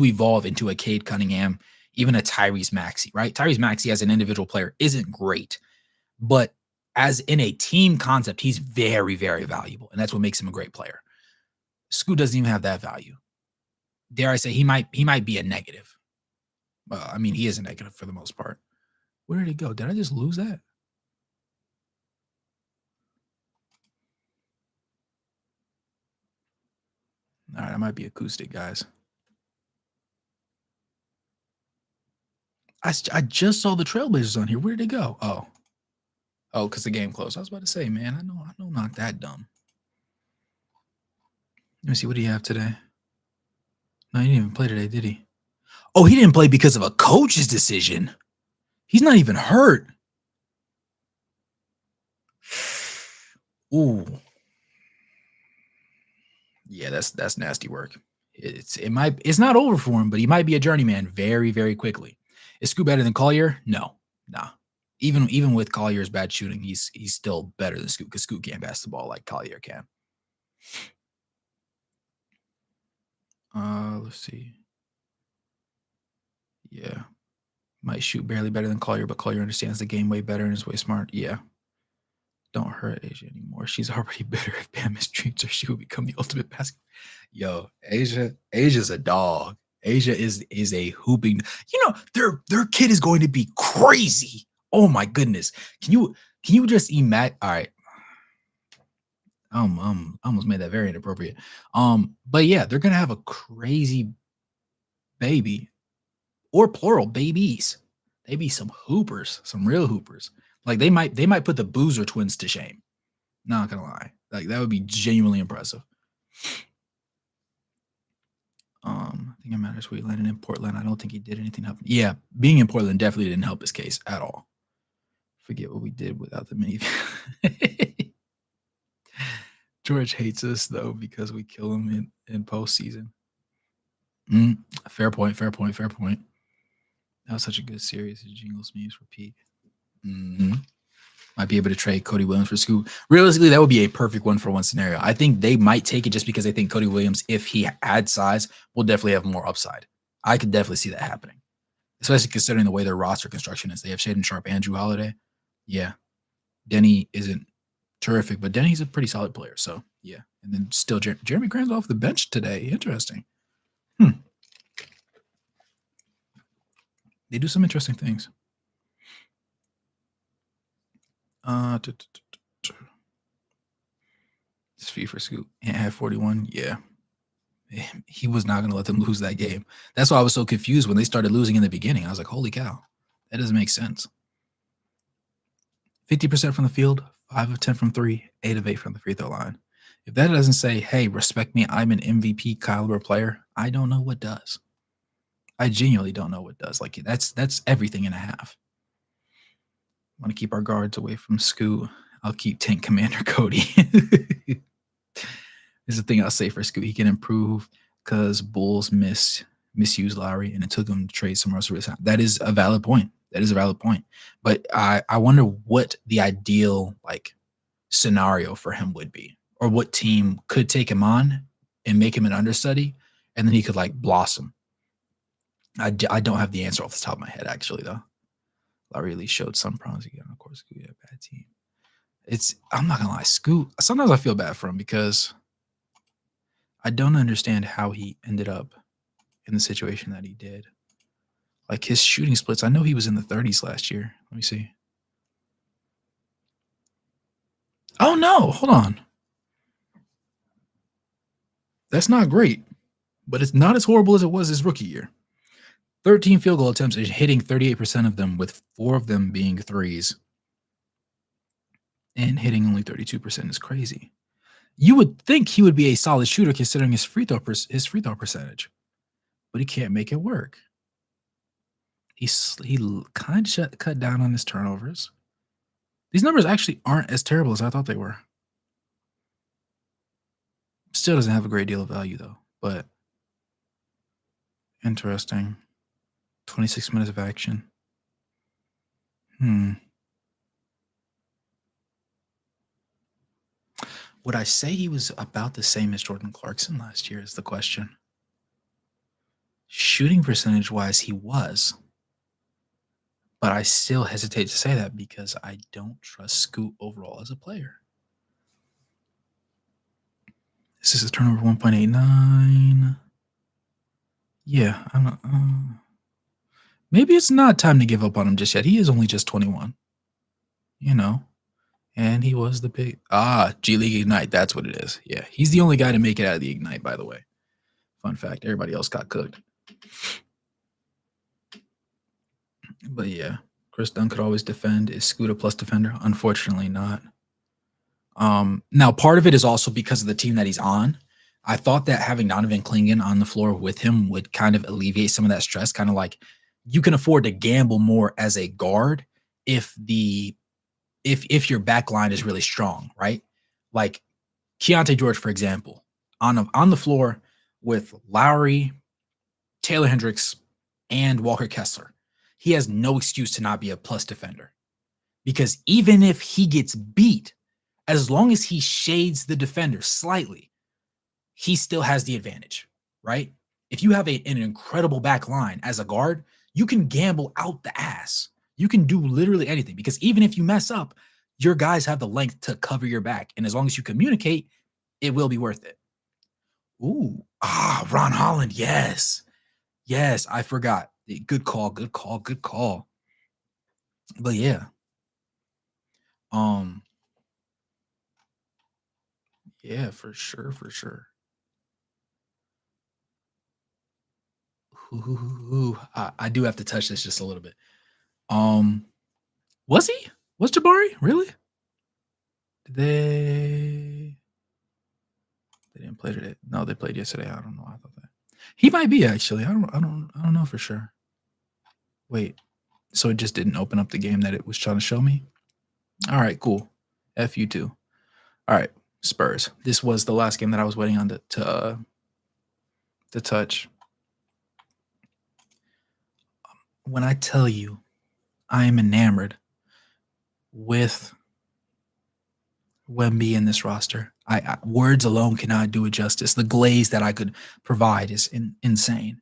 evolve into a Cade Cunningham, even a Tyrese Maxey, right? Tyrese Maxey as an individual player isn't great, but as in a team concept, he's very, very valuable, and that's what makes him a great player. Scoot doesn't even have that value. Dare I say he might be a negative. I mean, he is a negative for the most part. Where did he go? Did I just lose that? All right, I might be acoustic, guys. I just saw the Trailblazers on here. Where did they go? Oh, because the game closed. I was about to say, man, I know, not that dumb. Let me see. What do you have today? No, he didn't even play today, did he? Oh, he didn't play because of a coach's decision. He's not even hurt. Ooh. Yeah, that's nasty work. It's not over for him, but he might be a journeyman very, very quickly. Is Scoot better than Collier? No, nah. Even with Collier's bad shooting, he's still better than Scoot because Scoot can't pass the ball like Collier can. Let's see. Yeah, might shoot barely better than Collier, but Collier understands the game way better and is way smart. Yeah. Don't hurt Asia anymore. She's already bitter. If Bam mistreats her, she will become the ultimate basket. Yo, Asia's a dog. Asia is a hooping. You know, their kid is going to be crazy. Oh my goodness. Can you just imagine? All right. I almost made that very inappropriate. But yeah, they're gonna have a crazy baby, or plural babies. They be some hoopers, some real hoopers. Like they might put the Boozer twins to shame. Not gonna lie, like that would be genuinely impressive. I think it matters where he landed in Portland. I don't think he did anything help. Yeah, being in Portland definitely didn't help his case at all. Forget what we did without the minivan. George hates us though because we kill him in postseason. Fair point. That was such a good series. Jingles memes repeat. Might be able to trade Cody Williams for Scoot. Realistically, that would be a perfect 1-for-1 scenario. I think they might take it just because they think Cody Williams, if he adds size, will definitely have more upside. I could definitely see that happening, especially considering the way their roster construction is. They have Shaedon Sharpe and Jrue Holiday. Yeah. Denny isn't terrific, but Denny's a pretty solid player. So, yeah. And then still Jeremy Grant's off the bench today. Interesting. They do some interesting things. fee for Scoot. And had 41. Yeah. He was not going to let them lose that game. That's why I was so confused when they started losing in the beginning. I was like, holy cow, that doesn't make sense. 50% from the field, 5 of 10 from 3, 8 of 8 from the free throw line. If that doesn't say, hey, respect me, I'm an MVP caliber player, I don't know what does. I genuinely don't know what does. Like, that's everything and a half. I want to keep our guards away from Scoot. I'll keep Tank Commander Cody. This is the thing I'll say for Scoot. He can improve because Bulls misused Lowry, and it took him to trade somewhere else for his time. That is a valid point. That is a valid point. But I wonder what the ideal like scenario for him would be, or what team could take him on and make him an understudy, and then he could like blossom. I don't have the answer off the top of my head, actually, though. Lowry at least showed some promise again. Of course, Scoot had a bad team. I'm not gonna lie, Scoot. Sometimes I feel bad for him because I don't understand how he ended up in the situation that he did. Like his shooting splits, I know he was in the 30s last year. Let me see. Oh no, hold on. That's not great, but it's not as horrible as it was his rookie year. 13 field goal attempts, hitting 38% of them, with 4 of them being threes. And hitting only 32% is crazy. You would think he would be a solid shooter considering his free throw percentage, but he can't make it work. He kind of cut down on his turnovers. These numbers actually aren't as terrible as I thought they were. Still doesn't have a great deal of value though, but interesting. 26 minutes of action. Would I say he was about the same as Jordan Clarkson last year is the question. Shooting percentage wise, he was. But I still hesitate to say that because I don't trust Scoot overall as a player. This is a turnover 1.89. Yeah, I'm not, maybe it's not time to give up on him just yet. He is only just 21. You know, and he was the big G League Ignite. That's what it is. Yeah, he's the only guy to make it out of the Ignite, by the way. Fun fact, everybody else got cooked. But yeah, Chris Dunn could always defend. Is Scoot a plus defender? Unfortunately not. Now part of it is also because of the team that he's on. I thought that having Donovan Clingan on the floor with him would kind of alleviate some of that stress. Kind of like you can afford to gamble more as a guard if your back line is really strong, right? Like Keontae George, for example, on the floor with Lowry, Taylor Hendricks, and Walker Kessler. He has no excuse to not be a plus defender. Because even if he gets beat, as long as he shades the defender slightly, he still has the advantage, right? If you have an incredible back line as a guard, you can gamble out the ass. You can do literally anything because even if you mess up, your guys have the length to cover your back. And as long as you communicate, it will be worth it. Ooh, Ron Holland. Yes. Yes, I forgot. Good call, good call, good call. But yeah. Yeah, for sure, for sure. Ooh, I do have to touch this just a little bit. Was he? Was Jabari? Really? Did they didn't play today. No, they played yesterday. I don't know. I thought that. He might be actually. I don't know for sure. Wait. So it just didn't open up the game that it was trying to show me? All right, cool. F you too. All right, Spurs. This was the last game that I was waiting on to touch. When I tell you I am enamored with Wemby in this roster, I words alone cannot do it justice. The glaze that I could provide is insane,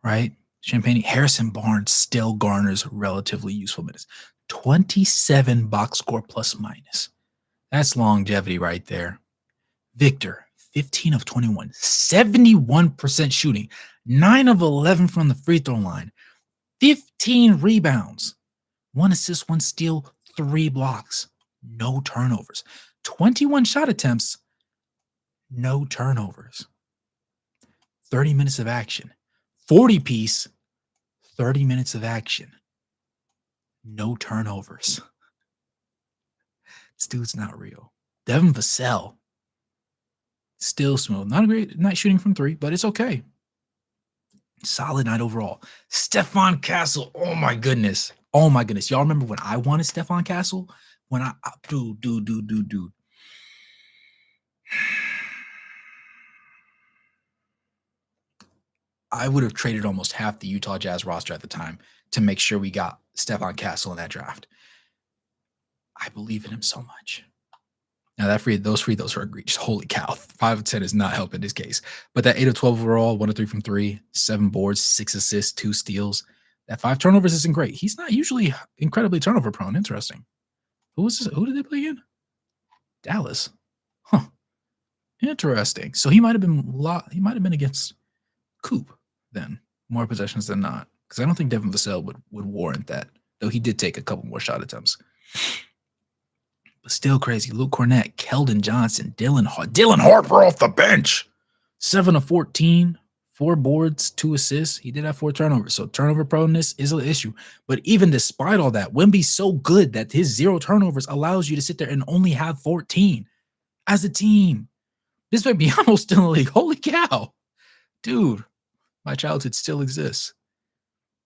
right? Champagne Harrison Barnes still garners relatively useful minutes. 27 box score plus minus. That's longevity right there. Victor, 15 of 21, 71% shooting, 9 of 11 from the free throw line, 15 rebounds, 1 assist, 1 steal, 3 blocks, no turnovers, 21 shot attempts, No turnovers. 30 minutes of action. 40 piece, 30 minutes of action. No turnovers. This dude's not real. Devin Vassell, still smooth. Not a great night shooting from three, but it's okay. Solid night overall. Stefan Castle. Oh my goodness. Oh my goodness. Y'all remember when I wanted Stefan Castle? When dude. I would have traded almost half the Utah Jazz roster at the time to make sure we got Stefan Castle in that draft. I believe in him so much. Now those free throws are egregious. Holy cow. 5 of 10 is not helping this case. But that 8 of 12 overall, 1 of 3 from 3, 7 boards, 6 assists, 2 steals. That 5 turnovers isn't great. He's not usually incredibly turnover prone. Interesting. Who did they play again? Dallas. Huh. Interesting. So he might have been against Coop then. More possessions than not. Because I don't think Devin Vassell would warrant that. Though he did take a couple more shot attempts. But still crazy. Luke Cornett, Keldon Johnson, Dylan Harper off the bench. 7 of 14, 4 boards, 2 assists. He did have 4 turnovers. So turnover proneness is an issue. But even despite all that, Wemby's so good that his 0 turnovers allows you to sit there and only have 14 as a team. This might be almost still in the league. Holy cow. Dude, my childhood still exists.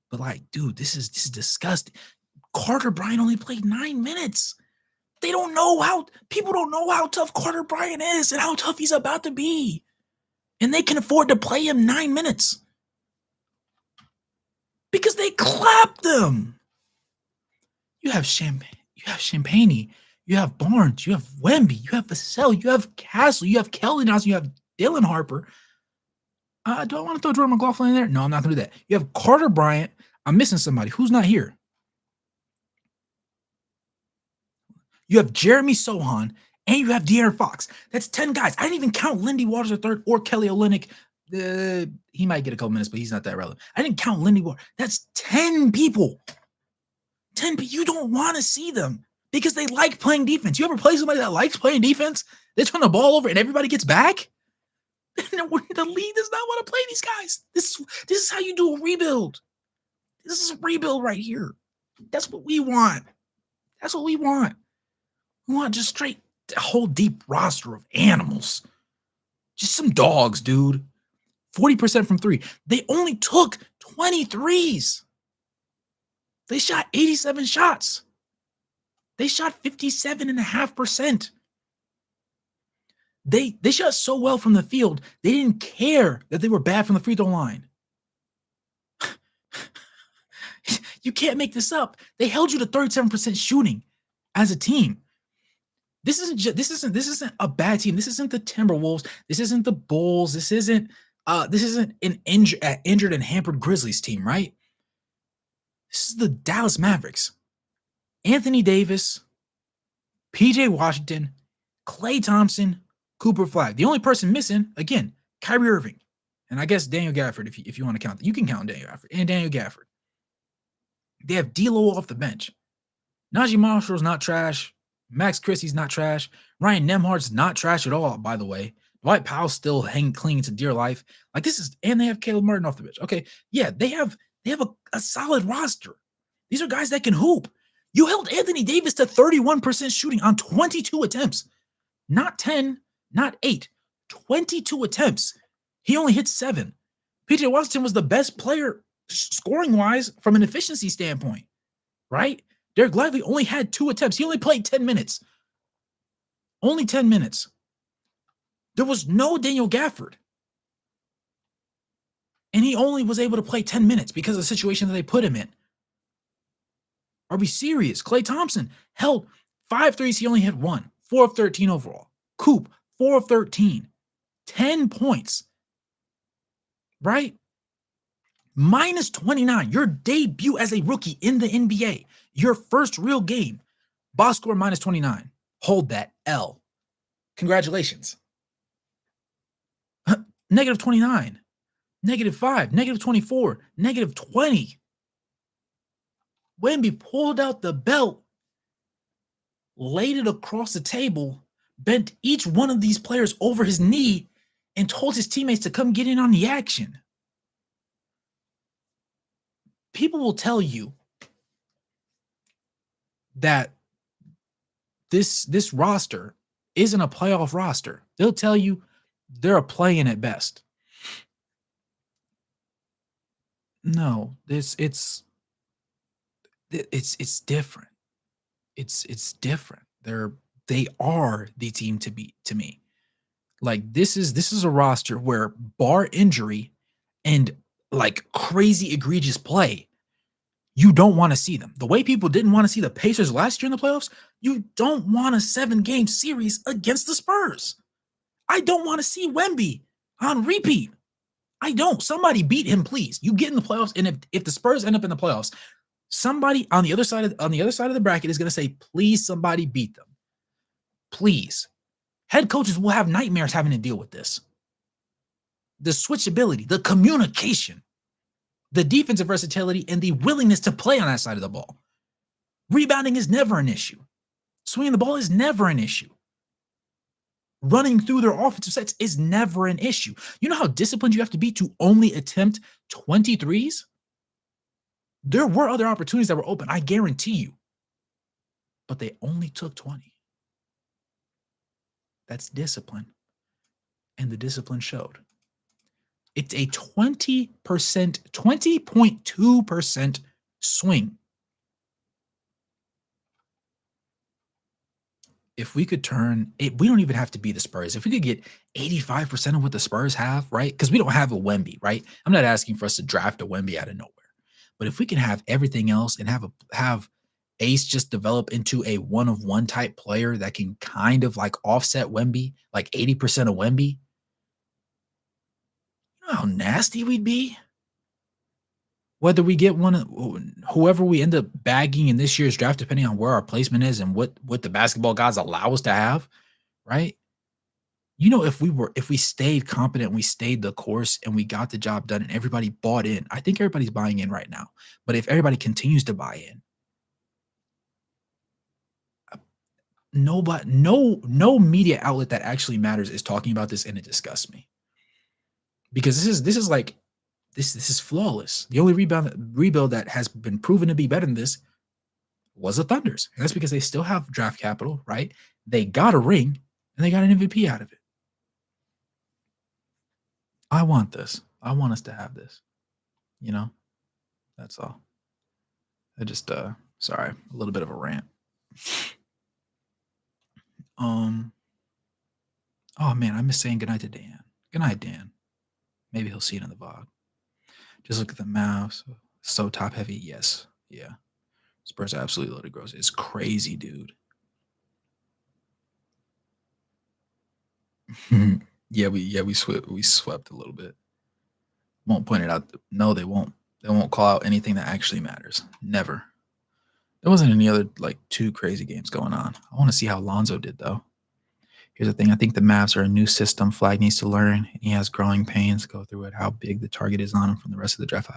But like, dude, this is disgusting. Carter Bryant only played 9 minutes. People don't know how tough Carter Bryant is and how tough he's about to be. And they can afford to play him 9 minutes. Because they clapped them. You have Champagne, you have Barnes, you have Wemby, you have Vassell, you have Castle, you have Keldon Johnson, you have Dylan Harper. Do I want to throw Jordan McLaughlin in there? No, I'm not going to do that. You have Carter Bryant. I'm missing somebody. Who's not here? You have Jeremy Sohan, and you have De'Aaron Fox. That's 10 guys. I didn't even count Lindy Waters III or Kelly Olynyk. He might get a couple minutes, but he's not that relevant. I didn't count Lindy Waters. That's 10 people. 10 people. You don't want to see them because they like playing defense. You ever play somebody that likes playing defense? They turn the ball over and everybody gets back? The league does not want to play these guys. This is how you do a rebuild. This is a rebuild right here. That's what we want. That's what we want. We want just straight a whole deep roster of animals. Just some dogs, dude. 40% from 3. They only took 23s. They shot 87 shots. They shot 57.5%. They shot so well from the field, they didn't care that they were bad from the free throw line. You can't make this up. They held you to 37% shooting as a team. This isn't a bad team. This isn't the Timberwolves. This isn't the Bulls. This isn't an injured and hampered Grizzlies team, right? This is the Dallas Mavericks. Anthony Davis, PJ Washington, Klay Thompson, Cooper Flag. The only person missing, again, Kyrie Irving. And I guess Daniel Gafford, if you want to count that. You can count Daniel Gafford and Daniel Gafford. They have D'Lo off the bench. Najee Marshall's not trash. Max Christie's not trash. Ryan Nembhard's not trash at all, by the way. Dwight Powell's still clinging to dear life. Like and they have Caleb Martin off the bench. Okay, yeah, they have a solid roster. These are guys that can hoop. You held Anthony Davis to 31% shooting on 22 attempts. Not 10, not 8. 22 attempts. He only hit 7. PJ Washington was the best player scoring-wise from an efficiency standpoint, right? Derek Lively only had 2 attempts. He only played 10 minutes. Only 10 minutes. There was no Daniel Gafford. And he only was able to play 10 minutes because of the situation that they put him in. Are we serious? Klay Thompson held 5 threes. He only hit 1. 4 of 13 overall. Coop, 4 of 13. 10 points. Right? Minus 29. Your debut as a rookie in the NBA. Your first real game. Box score minus 29. Hold that L. Congratulations. Negative 29. Negative 5. Negative 24. Negative 20. Wemby pulled out the belt, laid it across the table, bent each one of these players over his knee and told his teammates to come get in on the action. People will tell you that this roster isn't a playoff roster. They'll tell you they're a play-in at best. No, it's different. It's different. They are the team to beat to me. Like this is a roster where bar injury and like crazy egregious play, you don't want to see them. The way people didn't want to see the Pacers last year in the playoffs, you don't want a 7-game series against the Spurs. I don't want to see Wemby on repeat. I don't. Somebody beat him, please. You get in the playoffs, and if the Spurs end up in the playoffs, somebody on the other side of the bracket is going to say, please, somebody beat them. Please. Head coaches will have nightmares having to deal with this. The switchability, the communication, the defensive versatility, and the willingness to play on that side of the ball. Rebounding is never an issue. Swinging the ball is never an issue. Running through their offensive sets is never an issue. You know how disciplined you have to be to only attempt 23s? There were other opportunities that were open, I guarantee you. But they only took 20. That's discipline. And the discipline showed. It's a 20%, 20.2% swing. If we could turn it, we don't even have to be the Spurs. If we could get 85% of what the Spurs have, right? Because we don't have a Wemby, right? I'm not asking for us to draft a Wemby out of nowhere. But if we can have everything else and have Ace just develop into a one-of-one type player that can kind of like offset Wemby, like 80% of Wemby, you know how nasty we'd be? Whether we get whoever we end up bagging in this year's draft, depending on where our placement is and what the basketball gods allow us to have, right? You know, if we stayed competent, we stayed the course, and we got the job done, and everybody bought in. I think everybody's buying in right now. But if everybody continues to buy in, no media outlet that actually matters is talking about this, and it disgusts me. Because this is like this is flawless. The only rebuild that has been proven to be better than this was the Thunders. And that's because they still have draft capital, right? They got a ring and they got an MVP out of it. I want this. I want us to have this. You know? That's all. I just sorry, a little bit of a rant. Oh man, I miss saying goodnight to Dan. Good night, Dan. Maybe he'll see it in the VOD. Just look at the Mavs. So top heavy. Yes. Yeah. Spurs absolutely loaded gross. It's crazy, dude. yeah, we swept a little bit. Won't point it out. No, they won't. They won't call out anything that actually matters. Never. There wasn't any other like too crazy games going on. I want to see how Lonzo did though. Here's the thing. I think the Mavs are a new system. Flag needs to learn. He has growing pains. Go through it. How big the target is on him from the rest of the draft.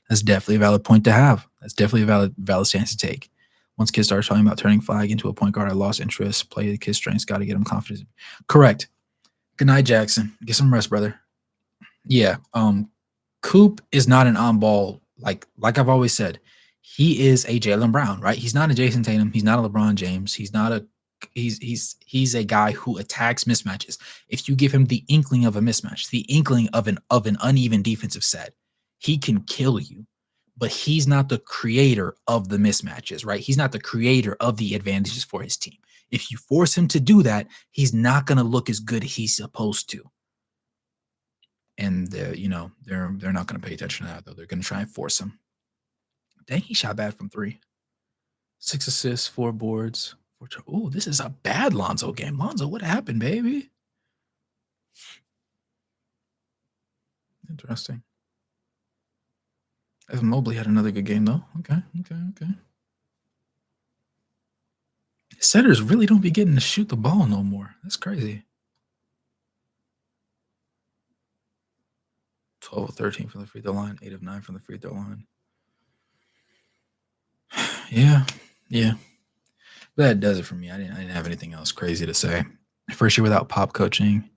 That's definitely a valid point to have. That's definitely a valid stance to take. Once kids start talking about turning Flag into a point guard, I lost interest. Play the kid's strengths. Got to get him confidence. Correct. Good night, Jackson. Get some rest, brother. Yeah. Coop is not an on-ball, like I've always said. He is a Jaylen Brown, right? He's not a Jason Tatum. He's not a LeBron James. He's a guy who attacks mismatches. If you give him the inkling of a mismatch, the inkling of an uneven defensive set, he can kill you. But he's not the creator of the mismatches, right? He's not the creator of the advantages for his team. If you force him to do that, he's not going to look as good as he's supposed to. And they're not going to pay attention to that, though. They're going to try and force him. Dang, he shot bad from 3. 6 assists, 4 boards. Oh, this is a bad Lonzo game. Lonzo, what happened, baby? Interesting. Evan Mobley had another good game, though. Okay. Setters really don't be getting to shoot the ball no more. That's crazy. 12 of 13 from the free throw line, 8 of 9 from the free throw line. Yeah. That does it for me. I didn't have anything else crazy to say. First year without Pop coaching.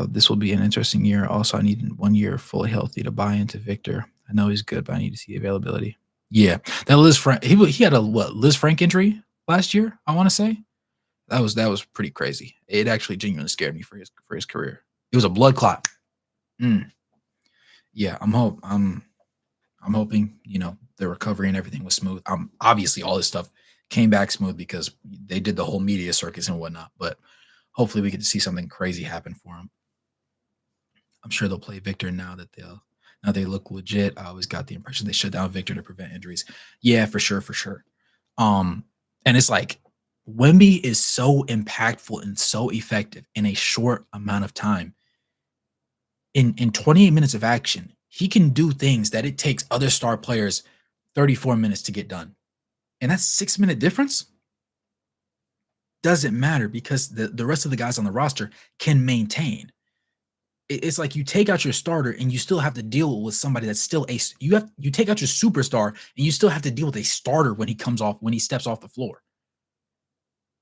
This will be an interesting year. Also, I need 1 year fully healthy to buy into Victor. I know he's good, but I need to see availability. Yeah, that Liz Frank. He had a what Liz Frank injury last year. I want to say that was pretty crazy. It actually genuinely scared me for his career. It was a blood clot. Mm, yeah, I'm hoping the recovery and everything was smooth. Obviously all this stuff came back smooth because they did the whole media circus and whatnot. But hopefully we get to see something crazy happen for him. I'm sure they'll play Victor now they look legit. I always got the impression they shut down Victor to prevent injuries. Yeah, for sure, for sure. Um, and it's like Wemby is so impactful and so effective in a short amount of time. In 28 minutes of action, he can do things that it takes other star players 34 minutes to get done. And that's 6 minute difference. Doesn't matter because the rest of the guys on the roster can maintain. It's like you take out your starter and you still have to deal with somebody that's still you take out your superstar and you still have to deal with a starter when he steps off the floor.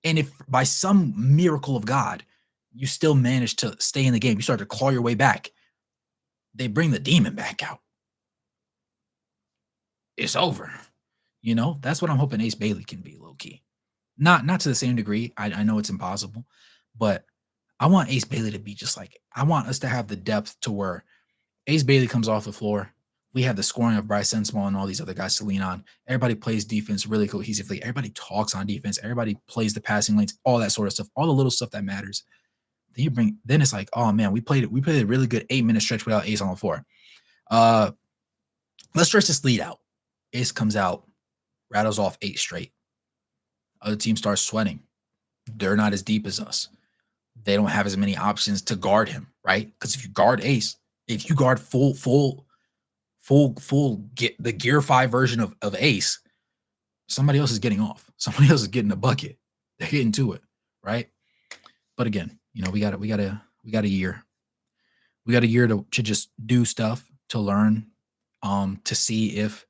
And if by some miracle of God you still manage to stay in the game, you start to claw your way back, they bring the demon back out. It's over. That's what I'm hoping Ace Bailey can be, low key. Not to the same degree. I know it's impossible, but I want Ace Bailey to be just like I want us to have the depth to where Ace Bailey comes off the floor. We have the scoring of Bryce Sensmall and all these other guys to lean on. Everybody plays defense really cohesively. Everybody talks on defense. Everybody plays the passing lanes, all that sort of stuff, all the little stuff that matters. Then it's like, oh man, we played a really good 8 minute stretch without Ace on the floor. Let's stretch this lead out. Ace comes out, rattles off 8 straight. Other team starts sweating. They're not as deep as us. They don't have as many options to guard him, right? Because if you guard Ace, if you guard full get the Gear 5 version of Ace, somebody else is getting off. Somebody else is getting a bucket. They're getting to it, right? But again, we got a year. We got a year to just do stuff, to learn, to see if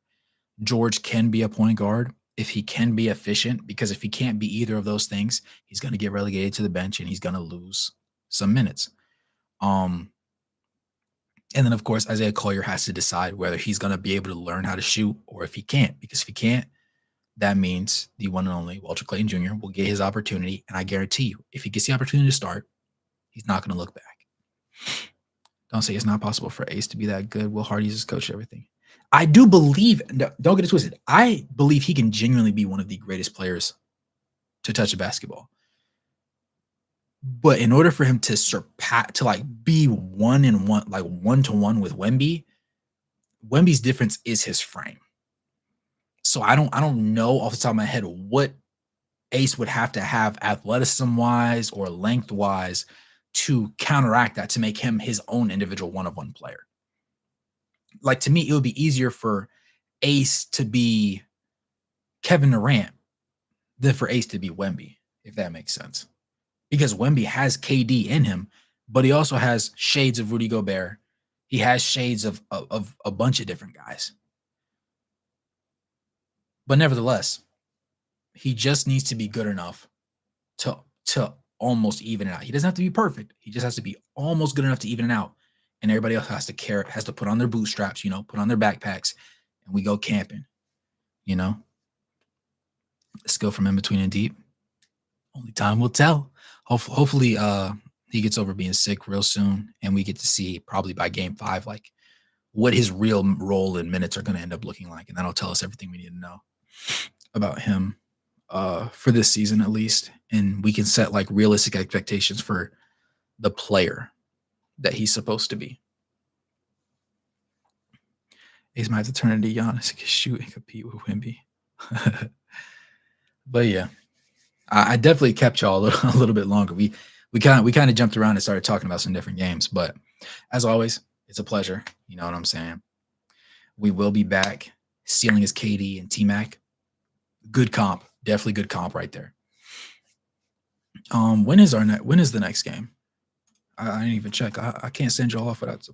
George can be a point guard, if he can be efficient, because if he can't be either of those things, he's going to get relegated to the bench and he's going to lose some minutes. And then, of course, Isaiah Collier has to decide whether he's going to be able to learn how to shoot or if he can't. Because if he can't, that means the one and only Walter Clayton Jr. will get his opportunity. And I guarantee you, if he gets the opportunity to start, he's not going to look back. Don't say it's not possible for Ace to be that good. Will Hardy's his coach, everything. I do believe, don't get it twisted, I believe he can genuinely be one of the greatest players to touch a basketball. But in order for him to surpass, to like be 1-1, like 1-to-1 with Wemby, Wemby's difference is his frame. So I don't know off the top of my head what Ace would have to have athleticism wise or length wise to counteract that, to make him his own individual one-of-one player. Like, to me, it would be easier for Ace to be Kevin Durant than for Ace to be Wemby, if that makes sense. Because Wemby has KD in him, but he also has shades of Rudy Gobert. He has shades of a bunch of different guys. But nevertheless, he just needs to be good enough to almost even it out. He doesn't have to be perfect. He just has to be almost good enough to even it out. And everybody else has to put on their bootstraps, put on their backpacks, and we go camping, Let's go from in between and deep. Only time will tell. Hopefully, he gets over being sick real soon, and we get to see probably by game 5, like what his real role in minutes are going to end up looking like, and that'll tell us everything we need to know about him for this season at least, and we can set like realistic expectations for the player that he's supposed to be. Ace might have to turn into Giannis and shoot and compete with Wemby. But yeah, I definitely kept y'all a little bit longer. We kind of jumped around and started talking about some different games, but as always, it's a pleasure. You know what I'm saying? We will be back. Ceiling is KD and T-Mac. Good comp, definitely good comp right there. When is the next game? I didn't even check. I can't send y'all off without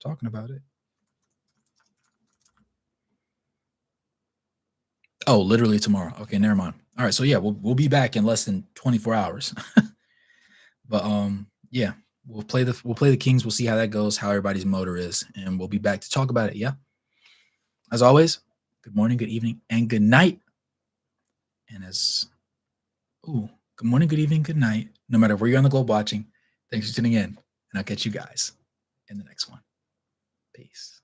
talking about it. Oh, literally tomorrow. Okay, never mind. All right, so yeah, we'll be back in less than 24 hours. But yeah, we'll play the Kings. We'll see how that goes, how everybody's motor is, and we'll be back to talk about it. Yeah. As always, good morning, good evening, and good night. And as ooh, good morning, good evening, good night. No matter where you're on the globe watching, thanks for tuning in, and I'll catch you guys in the next one. Peace.